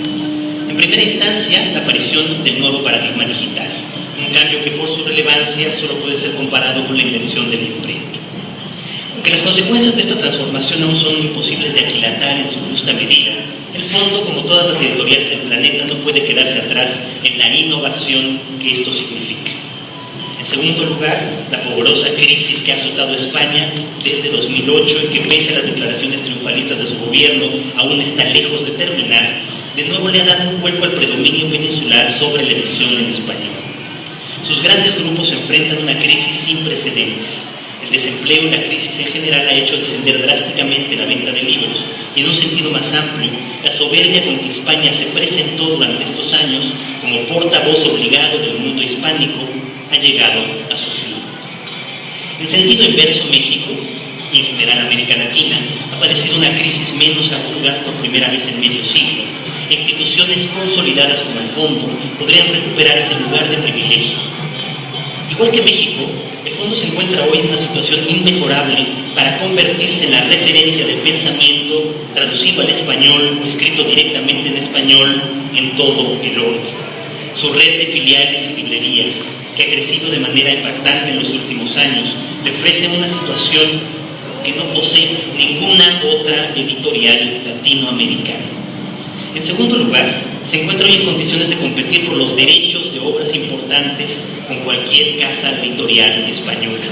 En primera instancia, la aparición del nuevo paradigma digital, un cambio que por su relevancia solo puede ser comparado con la invención de la imprenta. Aunque las consecuencias de esta transformación aún son imposibles de aquilatar en su justa medida, el fondo, como todas las editoriales del planeta, no puede quedarse atrás en la innovación que esto significa. En segundo lugar, la pavorosa crisis que ha azotado a España desde 2008 y que, pese a las declaraciones triunfalistas de su gobierno, aún está lejos de terminar, de nuevo le ha dado un vuelco al predominio peninsular sobre la edición en español. Sus grandes grupos enfrentan una crisis sin precedentes. El desempleo y la crisis en general ha hecho descender drásticamente la venta de libros y, en un sentido más amplio, la soberbia con que España se presentó durante estos años como portavoz obligado del mundo hispánico ha llegado a su fin. En sentido inverso, México y en general América Latina ha padecido una crisis menos aguda por primera vez en medio siglo. Instituciones consolidadas como el fondo podrían recuperar ese lugar de privilegio. Igual que México, el fondo se encuentra hoy en una situación inmejorable para convertirse en la referencia del pensamiento traducido al español o escrito directamente en español en todo el orbe. Su red de filiales y librerías, que ha crecido de manera impactante en los últimos años, le ofrece una situación que no posee ninguna otra editorial latinoamericana. En segundo lugar, se encuentra hoy en condiciones de competir por los derechos de obras importantes con cualquier casa editorial española.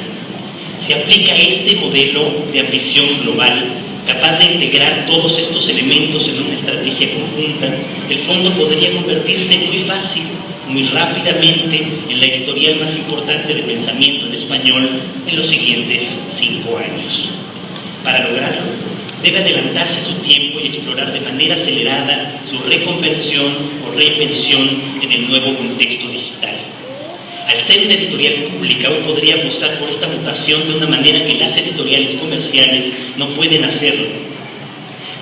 Se aplica este modelo de ambición global, capaz de integrar todos estos elementos en una estrategia conjunta. El fondo podría convertirse muy fácil, muy rápidamente, en la editorial más importante de pensamiento en español en los siguientes 5 años. Para lograrlo, debe adelantarse a su tiempo y explorar de manera acelerada su reconversión o reinvención en el nuevo contexto digital. Al ser una editorial pública, hoy podría apostar por esta mutación de una manera que las editoriales comerciales no pueden hacerlo.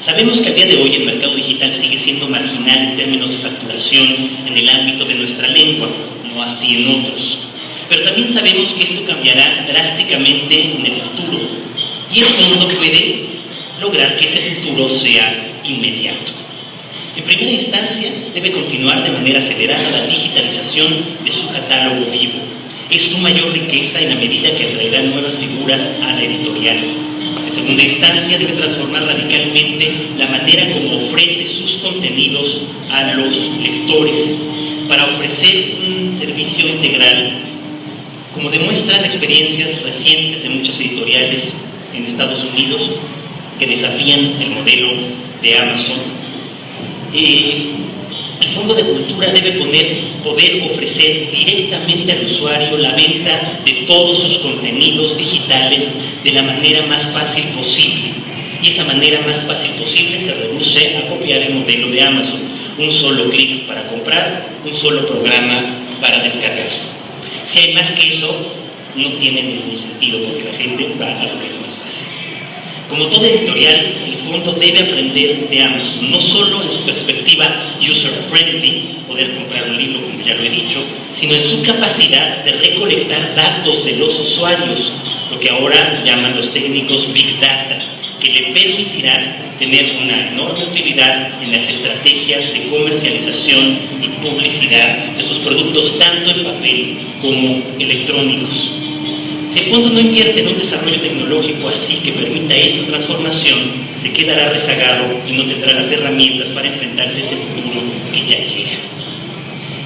Sabemos que al día de hoy el mercado digital sigue siendo marginal en términos de facturación en el ámbito de nuestra lengua, no así en otros. Pero también sabemos que esto cambiará drásticamente en el futuro y el fondo puede lograr que ese futuro sea inmediato. En primera instancia, debe continuar de manera acelerada la digitalización de su catálogo vivo. Es su mayor riqueza en la medida que atraerá nuevas figuras a la editorial. En segunda instancia, debe transformar radicalmente la manera como ofrece sus contenidos a los lectores para ofrecer un servicio integral, como demuestran experiencias recientes de muchas editoriales en Estados Unidos que desafían el modelo de Amazon. El Fondo de Cultura debe poder ofrecer directamente al usuario la venta de todos sus contenidos digitales de la manera más fácil posible. Y esa manera más fácil posible se reduce a copiar el modelo de Amazon. Un solo clic para comprar, un solo programa para descargar. Si hay más que eso, no tiene ningún sentido porque la gente va a lo que es más fácil. Como toda editorial, el fondo debe aprender de Amazon, no solo en su perspectiva user-friendly, poder comprar un libro, como ya lo he dicho, sino en su capacidad de recolectar datos de los usuarios, lo que ahora llaman los técnicos Big Data, que le permitirá tener una enorme utilidad en las estrategias de comercialización y publicidad de sus productos, tanto en papel como electrónicos. Si el fondo no invierte en un desarrollo tecnológico así que permita esta transformación, se quedará rezagado y no tendrá las herramientas para enfrentarse a ese futuro que ya llega.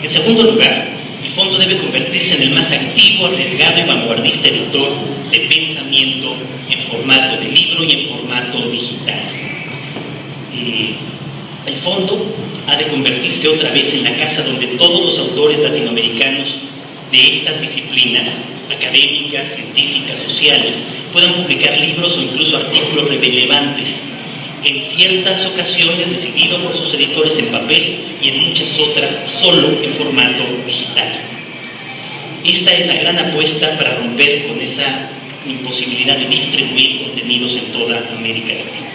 En segundo lugar, el fondo debe convertirse en el más activo, arriesgado y vanguardista editor de pensamiento en formato de libro y en formato digital. El fondo ha de convertirse otra vez en la casa donde todos los autores latinoamericanos de estas disciplinas académicas, científicas, sociales, puedan publicar libros o incluso artículos relevantes, en ciertas ocasiones decididos por sus editores en papel y en muchas otras solo en formato digital. Esta es la gran apuesta para romper con esa imposibilidad de distribuir contenidos en toda América Latina.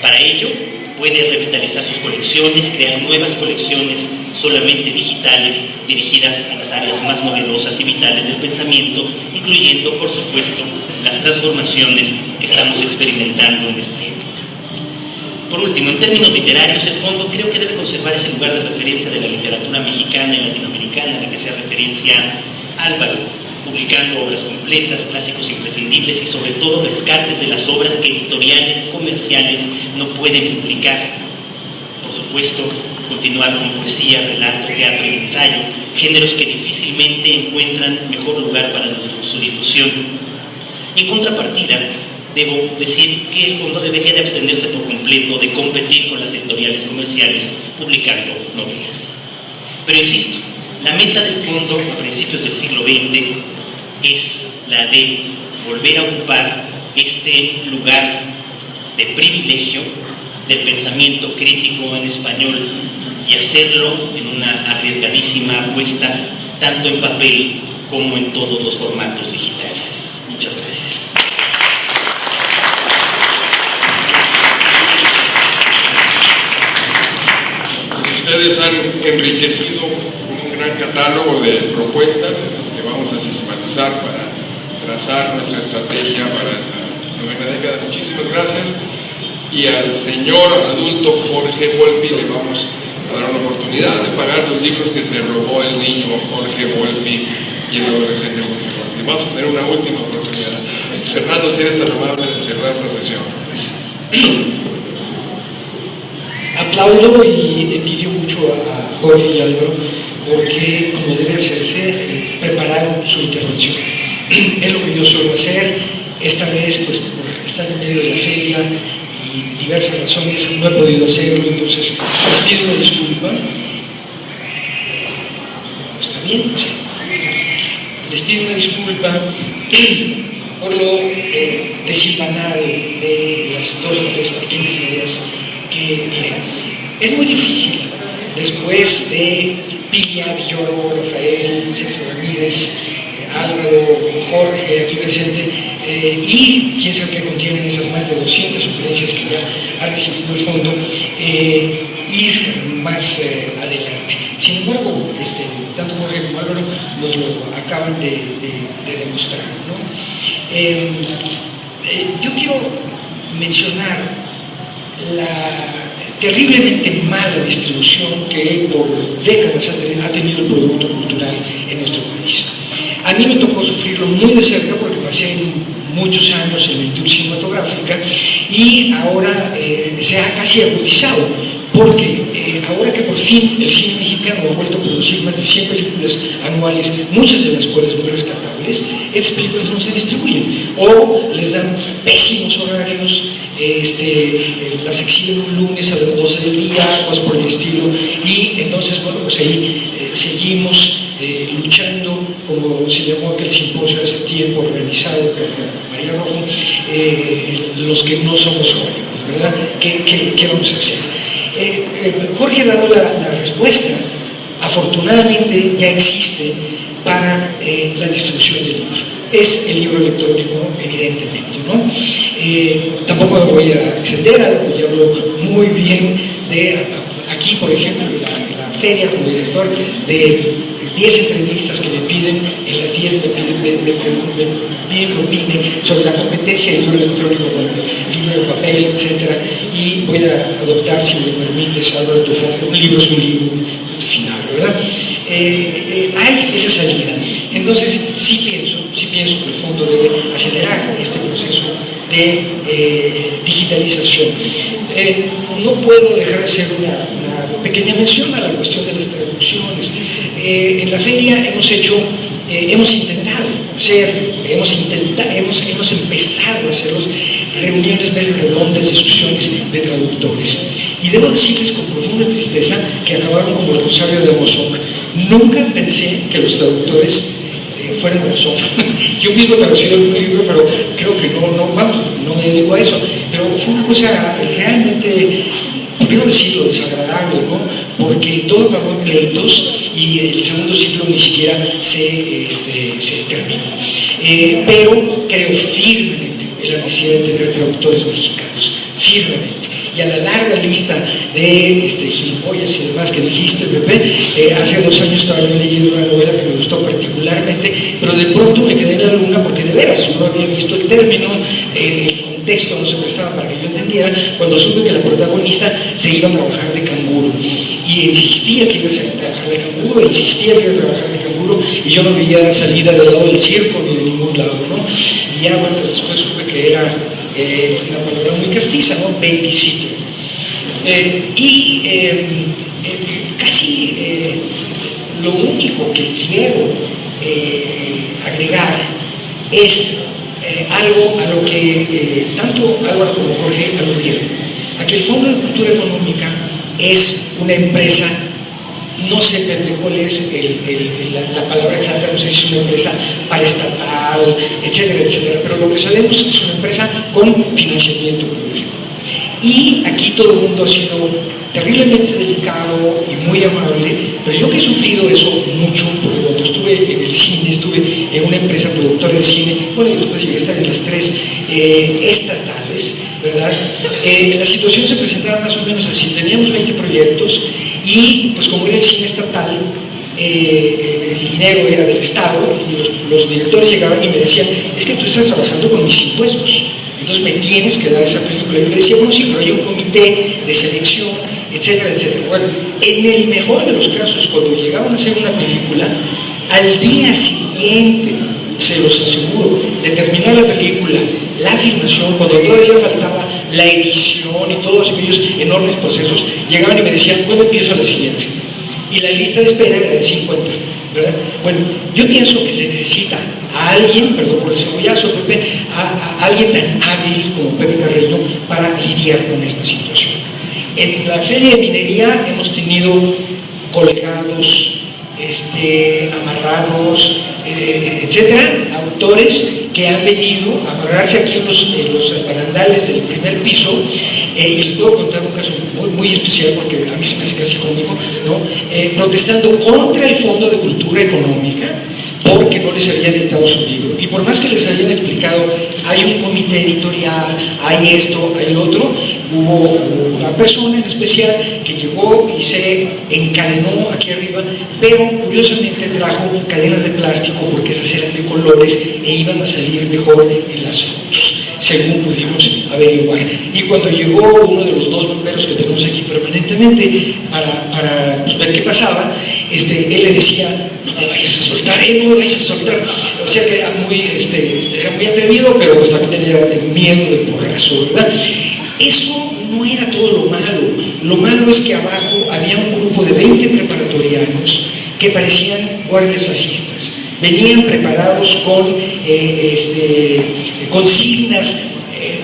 Para ello, puede revitalizar sus colecciones, crear nuevas colecciones solamente digitales dirigidas a las áreas más novedosas y vitales del pensamiento, incluyendo, por supuesto, las transformaciones que estamos experimentando en esta época. Por último, en términos literarios, el fondo creo que debe conservar ese lugar de referencia de la literatura mexicana y latinoamericana, a la que hacía referencia Álvaro, publicando obras completas, clásicos imprescindibles y sobre todo rescates de las obras que editoriales comerciales no pueden publicar. Por supuesto, continuar con poesía, relato, teatro y ensayo, géneros que difícilmente encuentran mejor lugar para su difusión. Y en contrapartida, debo decir que el fondo debería de abstenerse por completo de competir con las editoriales comerciales publicando novelas. Pero insisto, la meta del fondo a principios del siglo XX es la de volver a ocupar este lugar de privilegio del pensamiento crítico en español y hacerlo en una arriesgadísima apuesta tanto en papel como en todos los formatos digitales. Muchas gracias. Ustedes han enriquecido un gran catálogo de propuestas, estas que vamos a sistematizar para trazar nuestra estrategia para la novena década. Muchísimas gracias. Y al señor adulto Jorge Volpi le vamos a dar una oportunidad de pagar los libros que se robó el niño Jorge Volpi y el adolescente Jorge Volpi. Vamos a tener una última oportunidad. Fernando, si eres tan amable de cerrar la sesión. Aplaudo y envidio mucho a Jorge y Álvaro porque, como debe hacerse, prepararon su intervención. Es lo que yo suelo hacer. Esta vez, pues, por estar en medio de la feria y diversas razones, no he podido hacerlo, entonces les pido una disculpa. ¿Está bien? Les pido una disculpa por lo desilvanado de las dos o tres pequeñas ideas que, miren, es muy difícil después de Pilia, Villoro, Rafael, Sergio Ramírez, Álvaro, Jorge aquí presente y quién sabe qué contienen esas más de 200 sugerencias que ya ha recibido el fondo, ir más adelante. Sin embargo, tanto Jorge como Álvaro nos lo acaban de demostrar, ¿no? Yo quiero mencionar la terriblemente mala distribución que por décadas ha tenido el producto cultural en nuestro país. A mí me tocó sufrirlo muy de cerca porque pasé muchos años en la industria cinematográfica y ahora se ha casi agudizado, porque ahora que por fin el cine mexicano ha vuelto a producir más de 100 películas anuales, muchas de las cuales muy rescatables, estas películas no se distribuyen o les dan pésimos horarios, las exhiben un lunes a las 12 del día, cosas por el estilo, y entonces, bueno, pues ahí seguimos luchando, como se llamó aquel simposio hace tiempo organizado por María Rojo, los que no somos Hollywood, ¿verdad? ¿Qué vamos a hacer? Jorge ha dado la respuesta. Afortunadamente ya existe para la distribución del libro. Es el libro electrónico, evidentemente, ¿no? Tampoco me voy a extender, algo ya hablo muy bien de aquí, por ejemplo, la feria como director de 10 entrevistas que me piden, en las 10 me piden que opine sobre la competencia del libro electrónico con el libro de papel, etc. Y voy a adoptar, si me permites, Álvaro, tu frase, un libro es un libro, punto final, ¿verdad? Hay esa salida. Entonces, sí pienso que el fondo debe acelerar este proceso de digitalización. No puedo dejar de hacer una pequeña mención a la cuestión de las traducciones. En la feria hemos intentado hacer, hemos empezado a hacer reuniones, mesas redondas, discusiones de traductores. Y debo decirles con profunda tristeza que acabaron como el Rosario de Amozoc. Nunca pensé que los traductores fueran como son. Yo mismo traducí un libro, pero creo que no me dedico a eso. Pero fue una cosa realmente, quiero decirlo, desagradable, ¿no? Porque todo acabó en pleitos y el segundo ciclo ni siquiera se terminó. Pero creo firmemente en la necesidad de tener traductores mexicanos, firmemente. Y a la larga lista de gilipollas y demás que dijiste, Pepe, hace 2 años estaba yo leyendo una novela que me gustó particularmente, pero de pronto me quedé en la luna porque de veras no había visto el término, el contexto no se prestaba para que yo entendiera, cuando supe que la protagonista se iba a trabajar de canguro. Y insistía que iba a trabajar de canguro, insistía que iba a trabajar de canguro, y yo no veía salida del lado del circo ni de ningún lado, ¿no? Y ya, bueno, después supe que era una palabra muy castiza, ¿no? Babysitter. Casi lo único que quiero agregar es algo a lo que tanto Álvaro como Jorge aludieron, a que el Fondo de Cultura Económica es una empresa, no sé Pepe cuál es la palabra exacta, no sé si es una empresa paraestatal, etcétera, etcétera, pero lo que sabemos es que es una empresa con financiamiento público. Y aquí todo el mundo ha sido terriblemente delicado y muy amable, pero yo que he sufrido eso mucho, porque cuando estuve en el cine, estuve en una empresa productora de cine, bueno, y después llegué a estar en las 3 estatales, ¿verdad? La situación se presentaba más o menos así: teníamos 20 proyectos y pues como era el cine estatal, el dinero era del Estado y los directores llegaban y me decían: es que tú estás trabajando con mis impuestos, entonces me tienes que dar esa película. Y yo le decía: bueno, sí, pero hay un comité de selección, etcétera, etcétera. Bueno, en el mejor de los casos, cuando llegaban a hacer una película, al día siguiente, se los aseguro, de terminar la película, la filmación, cuando todavía faltaba la edición y todos aquellos enormes procesos, llegaban y me decían: ¿cuándo empiezo la siguiente? Y la lista de espera era de 50, ¿verdad? Bueno, yo pienso que se necesita a alguien, perdón por el cebollazo, Pepe, a alguien tan hábil como Pepe Carreño para lidiar con esta situación. En la Feria de Minería hemos tenido colgados, amarrados, etcétera, autores que han venido a amarrarse aquí en los barandales del primer piso, y les puedo contar un caso muy, muy especial porque a mí se me hace casi cómico, ¿no? Protestando contra el Fondo de Cultura Económica porque no les habían editado su libro. Y por más que les habían explicado, hay un comité editorial, hay esto, hay el otro, hubo una persona en especial que llegó y se encadenó aquí arriba, pero curiosamente trajo cadenas de plástico porque esas eran de colores e iban a salir mejor en las fotos, según pudimos averiguar. Y cuando llegó uno de los dos bomberos que tenemos aquí permanentemente para pues, ver qué pasaba, él le decía: no me vayas a soltar, no me vayas a soltar. O sea que era muy atrevido, pero pues también tenía miedo de porrazo, ¿verdad? Eso no era todo lo malo. Lo malo es que abajo había un grupo de 20 preparatorianos que parecían guardias fascistas. Venían preparados con consignas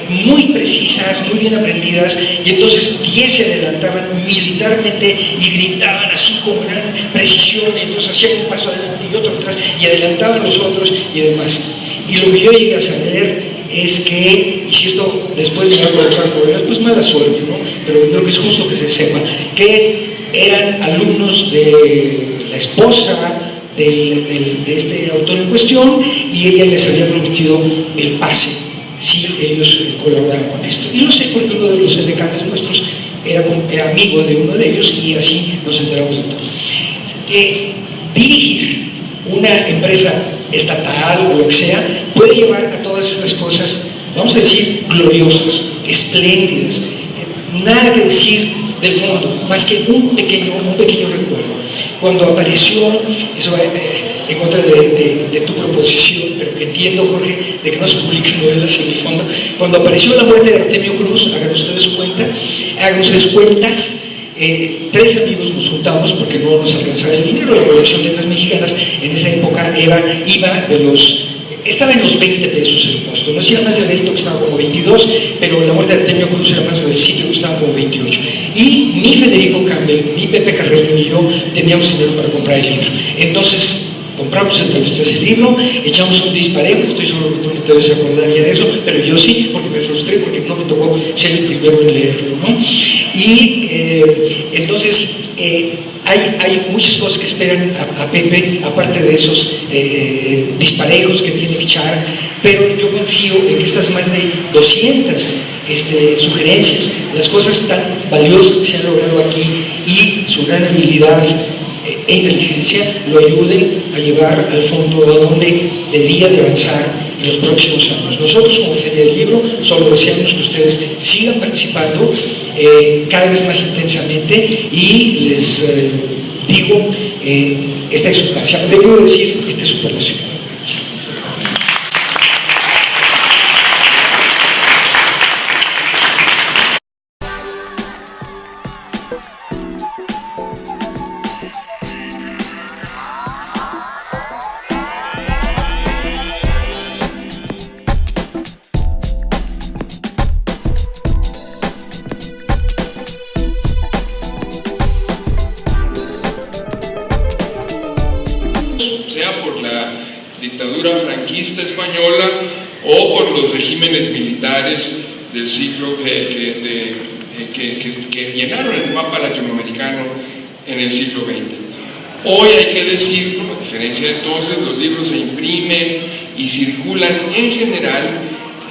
muy precisas, muy bien aprendidas, y entonces 10 se adelantaban militarmente y gritaban así con gran precisión, y entonces hacían un paso adelante y otro atrás, y adelantaban los otros y demás. Y lo que yo llegué a saber es que, y si esto después me va a colocar problemas, pues mala suerte, ¿no? Pero creo que es justo que se sepa, que eran alumnos de la esposa de este autor en cuestión, y ella les había prometido el pase si ellos colaboraban con esto. Y lo sé porque uno de los edecanes nuestros era amigo de uno de ellos, y así nos enteramos de todo. Dirigir una empresa estatal o lo que sea puede llevar a todas estas cosas, vamos a decir, gloriosas, espléndidas. Nada que decir del fondo, más que un pequeño recuerdo. Cuando apareció, eso en contra de tu proposición, pero que entiendo, Jorge, de que no se publiquen novelas en el fondo, cuando apareció la muerte de Artemio Cruz, hagan ustedes cuentas, 3 amigos nos juntamos porque no nos alcanzaba el dinero. La colección de letras mexicanas en esa época estaba en los 20 pesos el costo. No decía más del delito, que estaba como 22, pero la muerte de Artemio Cruz era más del sitio, que estaba como 28. Y ni Federico Campbell, ni Pepe Carreño, ni yo teníamos dinero para comprar el libro. Entonces compramos entre los 3 el libro, echamos un disparejo. Estoy seguro que tú no te debes acordar ya de eso, pero yo sí, porque me frustré, porque no me tocó ser el primero en leerlo, ¿no? Y entonces hay muchas cosas que esperan a Pepe, aparte de esos disparejos que tiene que echar, pero yo confío en que estas más de 200 sugerencias, las cosas tan valiosas que se han logrado aquí y su gran habilidad e inteligencia lo ayuden a llevar al fondo a donde debía de avanzar en los próximos años. Nosotros, como Feria del Libro, solo deseamos que ustedes sigan participando cada vez más intensamente, y les digo, esta es su casa. Debo decir, esta es su población. Franquista española o por los regímenes militares del siglo que llenaron el mapa latinoamericano en el siglo XX. Hoy hay que decirlo, a diferencia de entonces, los libros se imprimen y circulan en general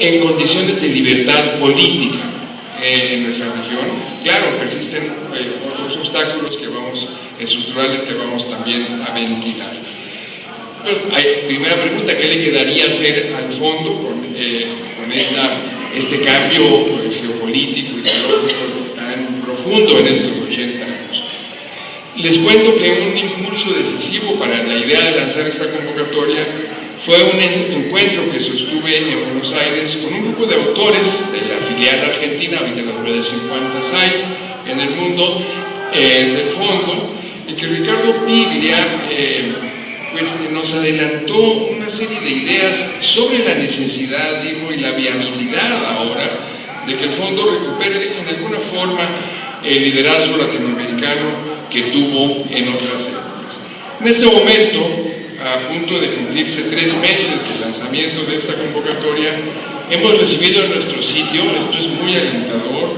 en condiciones de libertad política en nuestra región. Claro, persisten otros obstáculos estructurales que vamos también a ventilar. Primera pregunta: ¿qué le quedaría hacer al fondo con este cambio geopolítico y ideológico tan profundo en estos 80 años? Les cuento que un impulso decisivo para la idea de lanzar esta convocatoria fue un encuentro que sostuve en Buenos Aires con un grupo de autores de la filial argentina, ahorita las voy a decir cuántas hay en el mundo, del fondo, y que Ricardo Piglia pues nos adelantó una serie de ideas sobre la necesidad, digo, y la viabilidad ahora de que el fondo recupere en alguna forma el liderazgo latinoamericano que tuvo en otras épocas. En este momento, a punto de cumplirse 3 meses del lanzamiento de esta convocatoria, hemos recibido en nuestro sitio, esto es muy alentador,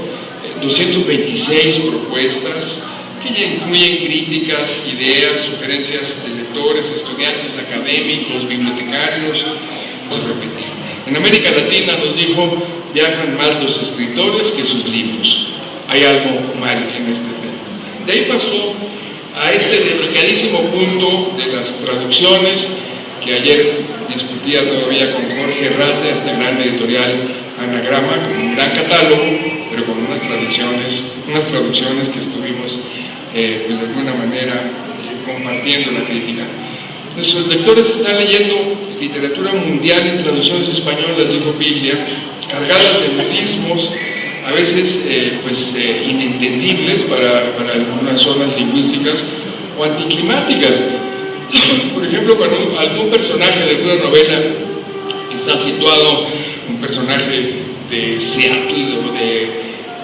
226 propuestas que ya incluyen críticas, ideas, sugerencias de lectores, estudiantes, académicos, bibliotecarios, repetir. En América Latina, nos dijo, viajan más los escritores que sus libros. Hay algo mal en este tema. De ahí pasó a este delicadísimo punto de las traducciones, que ayer discutía todavía con Jorge Herralde, este gran editorial Anagrama, con un gran catálogo, pero con unas traducciones que estuvimos pues de alguna manera compartiendo la crítica. Nuestros lectores están leyendo literatura mundial en traducciones españolas, dijo Piglia, cargadas de modismos, a veces inentendibles para algunas zonas lingüísticas o anticlimáticas. Por ejemplo, cuando algún personaje de alguna novela está situado, un personaje de Seattle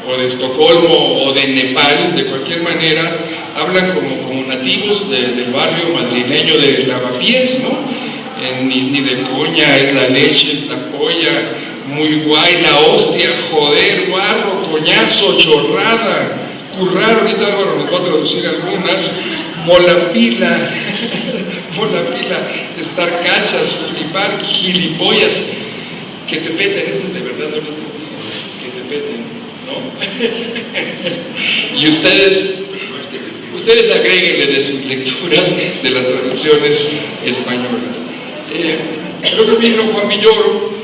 o de Estocolmo o de Nepal, de cualquier manera, hablan como nativos del barrio madrileño de Lavapiés, ¿no? Ni de coña, es la leche, es la polla, muy guay, la hostia, joder, guarro, coñazo, chorrada, currar, ahorita Álvaro nos va a traducir algunas, molapila, estar cachas, flipar, gilipollas, que te peten, eso es de verdad, que te peten, ¿no? Y ustedes agréguenle de sus lecturas de las traducciones españolas. Creo que vino Juan Villoro.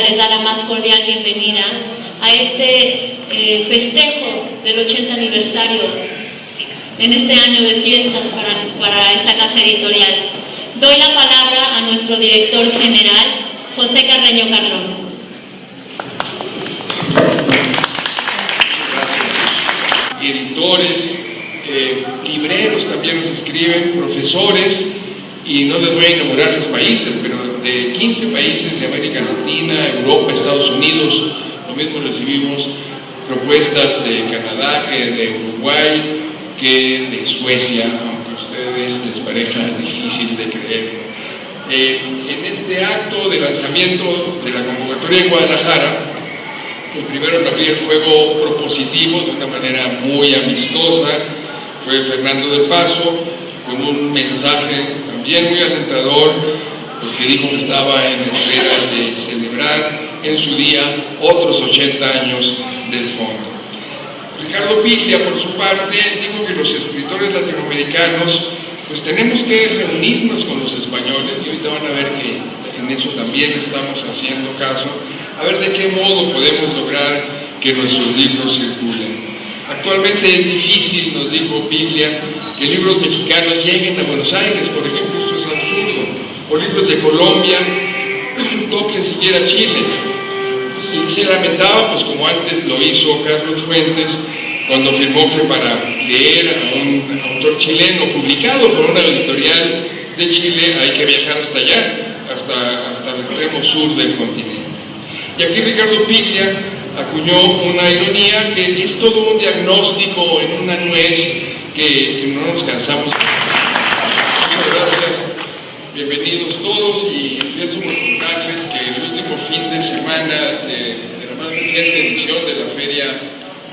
Les da la más cordial bienvenida a este festejo del 80 aniversario en este año de fiestas para esta casa editorial. Doy la palabra a nuestro director general, José Carreño Carlón. Gracias. Editores, libreros también nos escriben, profesores, y no les voy a enumerar los países, pero de 15 países de América Latina, Europa, Estados Unidos, lo mismo recibimos propuestas de Canadá, que de Uruguay, que de Suecia, aunque a ustedes les parezca difícil de creer. En este acto de lanzamiento de la convocatoria en Guadalajara, el primero en abrir el fuego propositivo de una manera muy amistosa fue Fernando del Paso, con un mensaje también muy alentador, porque dijo que estaba en espera de celebrar en su día otros 80 años del fondo. Ricardo Piglia, por su parte, dijo que los escritores latinoamericanos pues tenemos que reunirnos con los españoles, y ahorita van a ver que en eso también estamos haciendo caso, a ver de qué modo podemos lograr que nuestros libros circulen. Actualmente es difícil, nos dijo Piglia, que libros mexicanos lleguen a Buenos Aires, por ejemplo. Esto es absurdo. O libros de Colombia toquen siquiera Chile. Y se lamentaba, pues como antes lo hizo Carlos Fuentes, cuando afirmó que para leer a un autor chileno publicado por una editorial de Chile hay que viajar hasta allá, hasta el extremo sur del continente. Y aquí Ricardo Piglia acuñó una ironía que es todo un diagnóstico en una nuez que no nos cansamos. Muchas gracias, bienvenidos todos, y empiezo por contarles que el último fin de semana de la más reciente edición de la Feria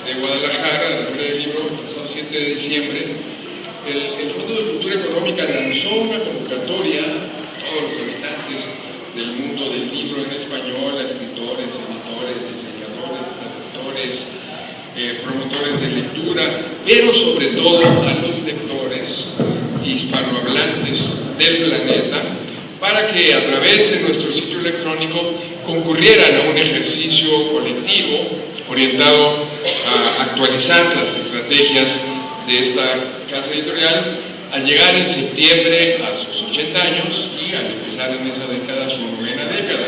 de Guadalajara, la Feria del Libro, el pasado 7 de diciembre, el Fondo de Cultura Económica lanzó una convocatoria a todos los habitantes del mundo del libro en español, a escritores, editores, diseñadores, traductores, promotores de lectura, pero sobre todo a los lectores hispanohablantes del planeta, para que a través de nuestro sitio electrónico concurrieran a un ejercicio colectivo orientado a actualizar las estrategias de esta casa editorial al llegar en septiembre a sus 80 años y al empezar en esa década su 9ª década.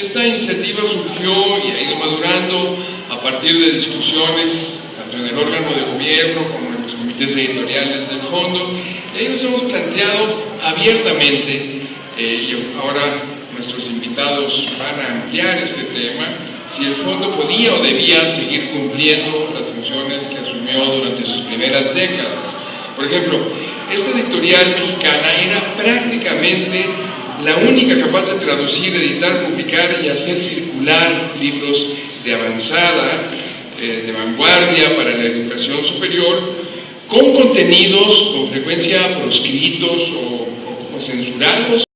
Esta iniciativa surgió y ha ido madurando a partir de discusiones tanto en el órgano de gobierno como en los comités editoriales del fondo, y ahí nos hemos planteado abiertamente, y ahora nuestros invitados van a ampliar este tema, si el fondo podía o debía seguir cumpliendo las funciones que asumió durante sus primeras décadas. Por ejemplo, esta editorial mexicana era prácticamente la única capaz de traducir, editar, publicar y hacer circular libros de avanzada, de vanguardia para la educación superior, con contenidos con frecuencia proscritos o censurados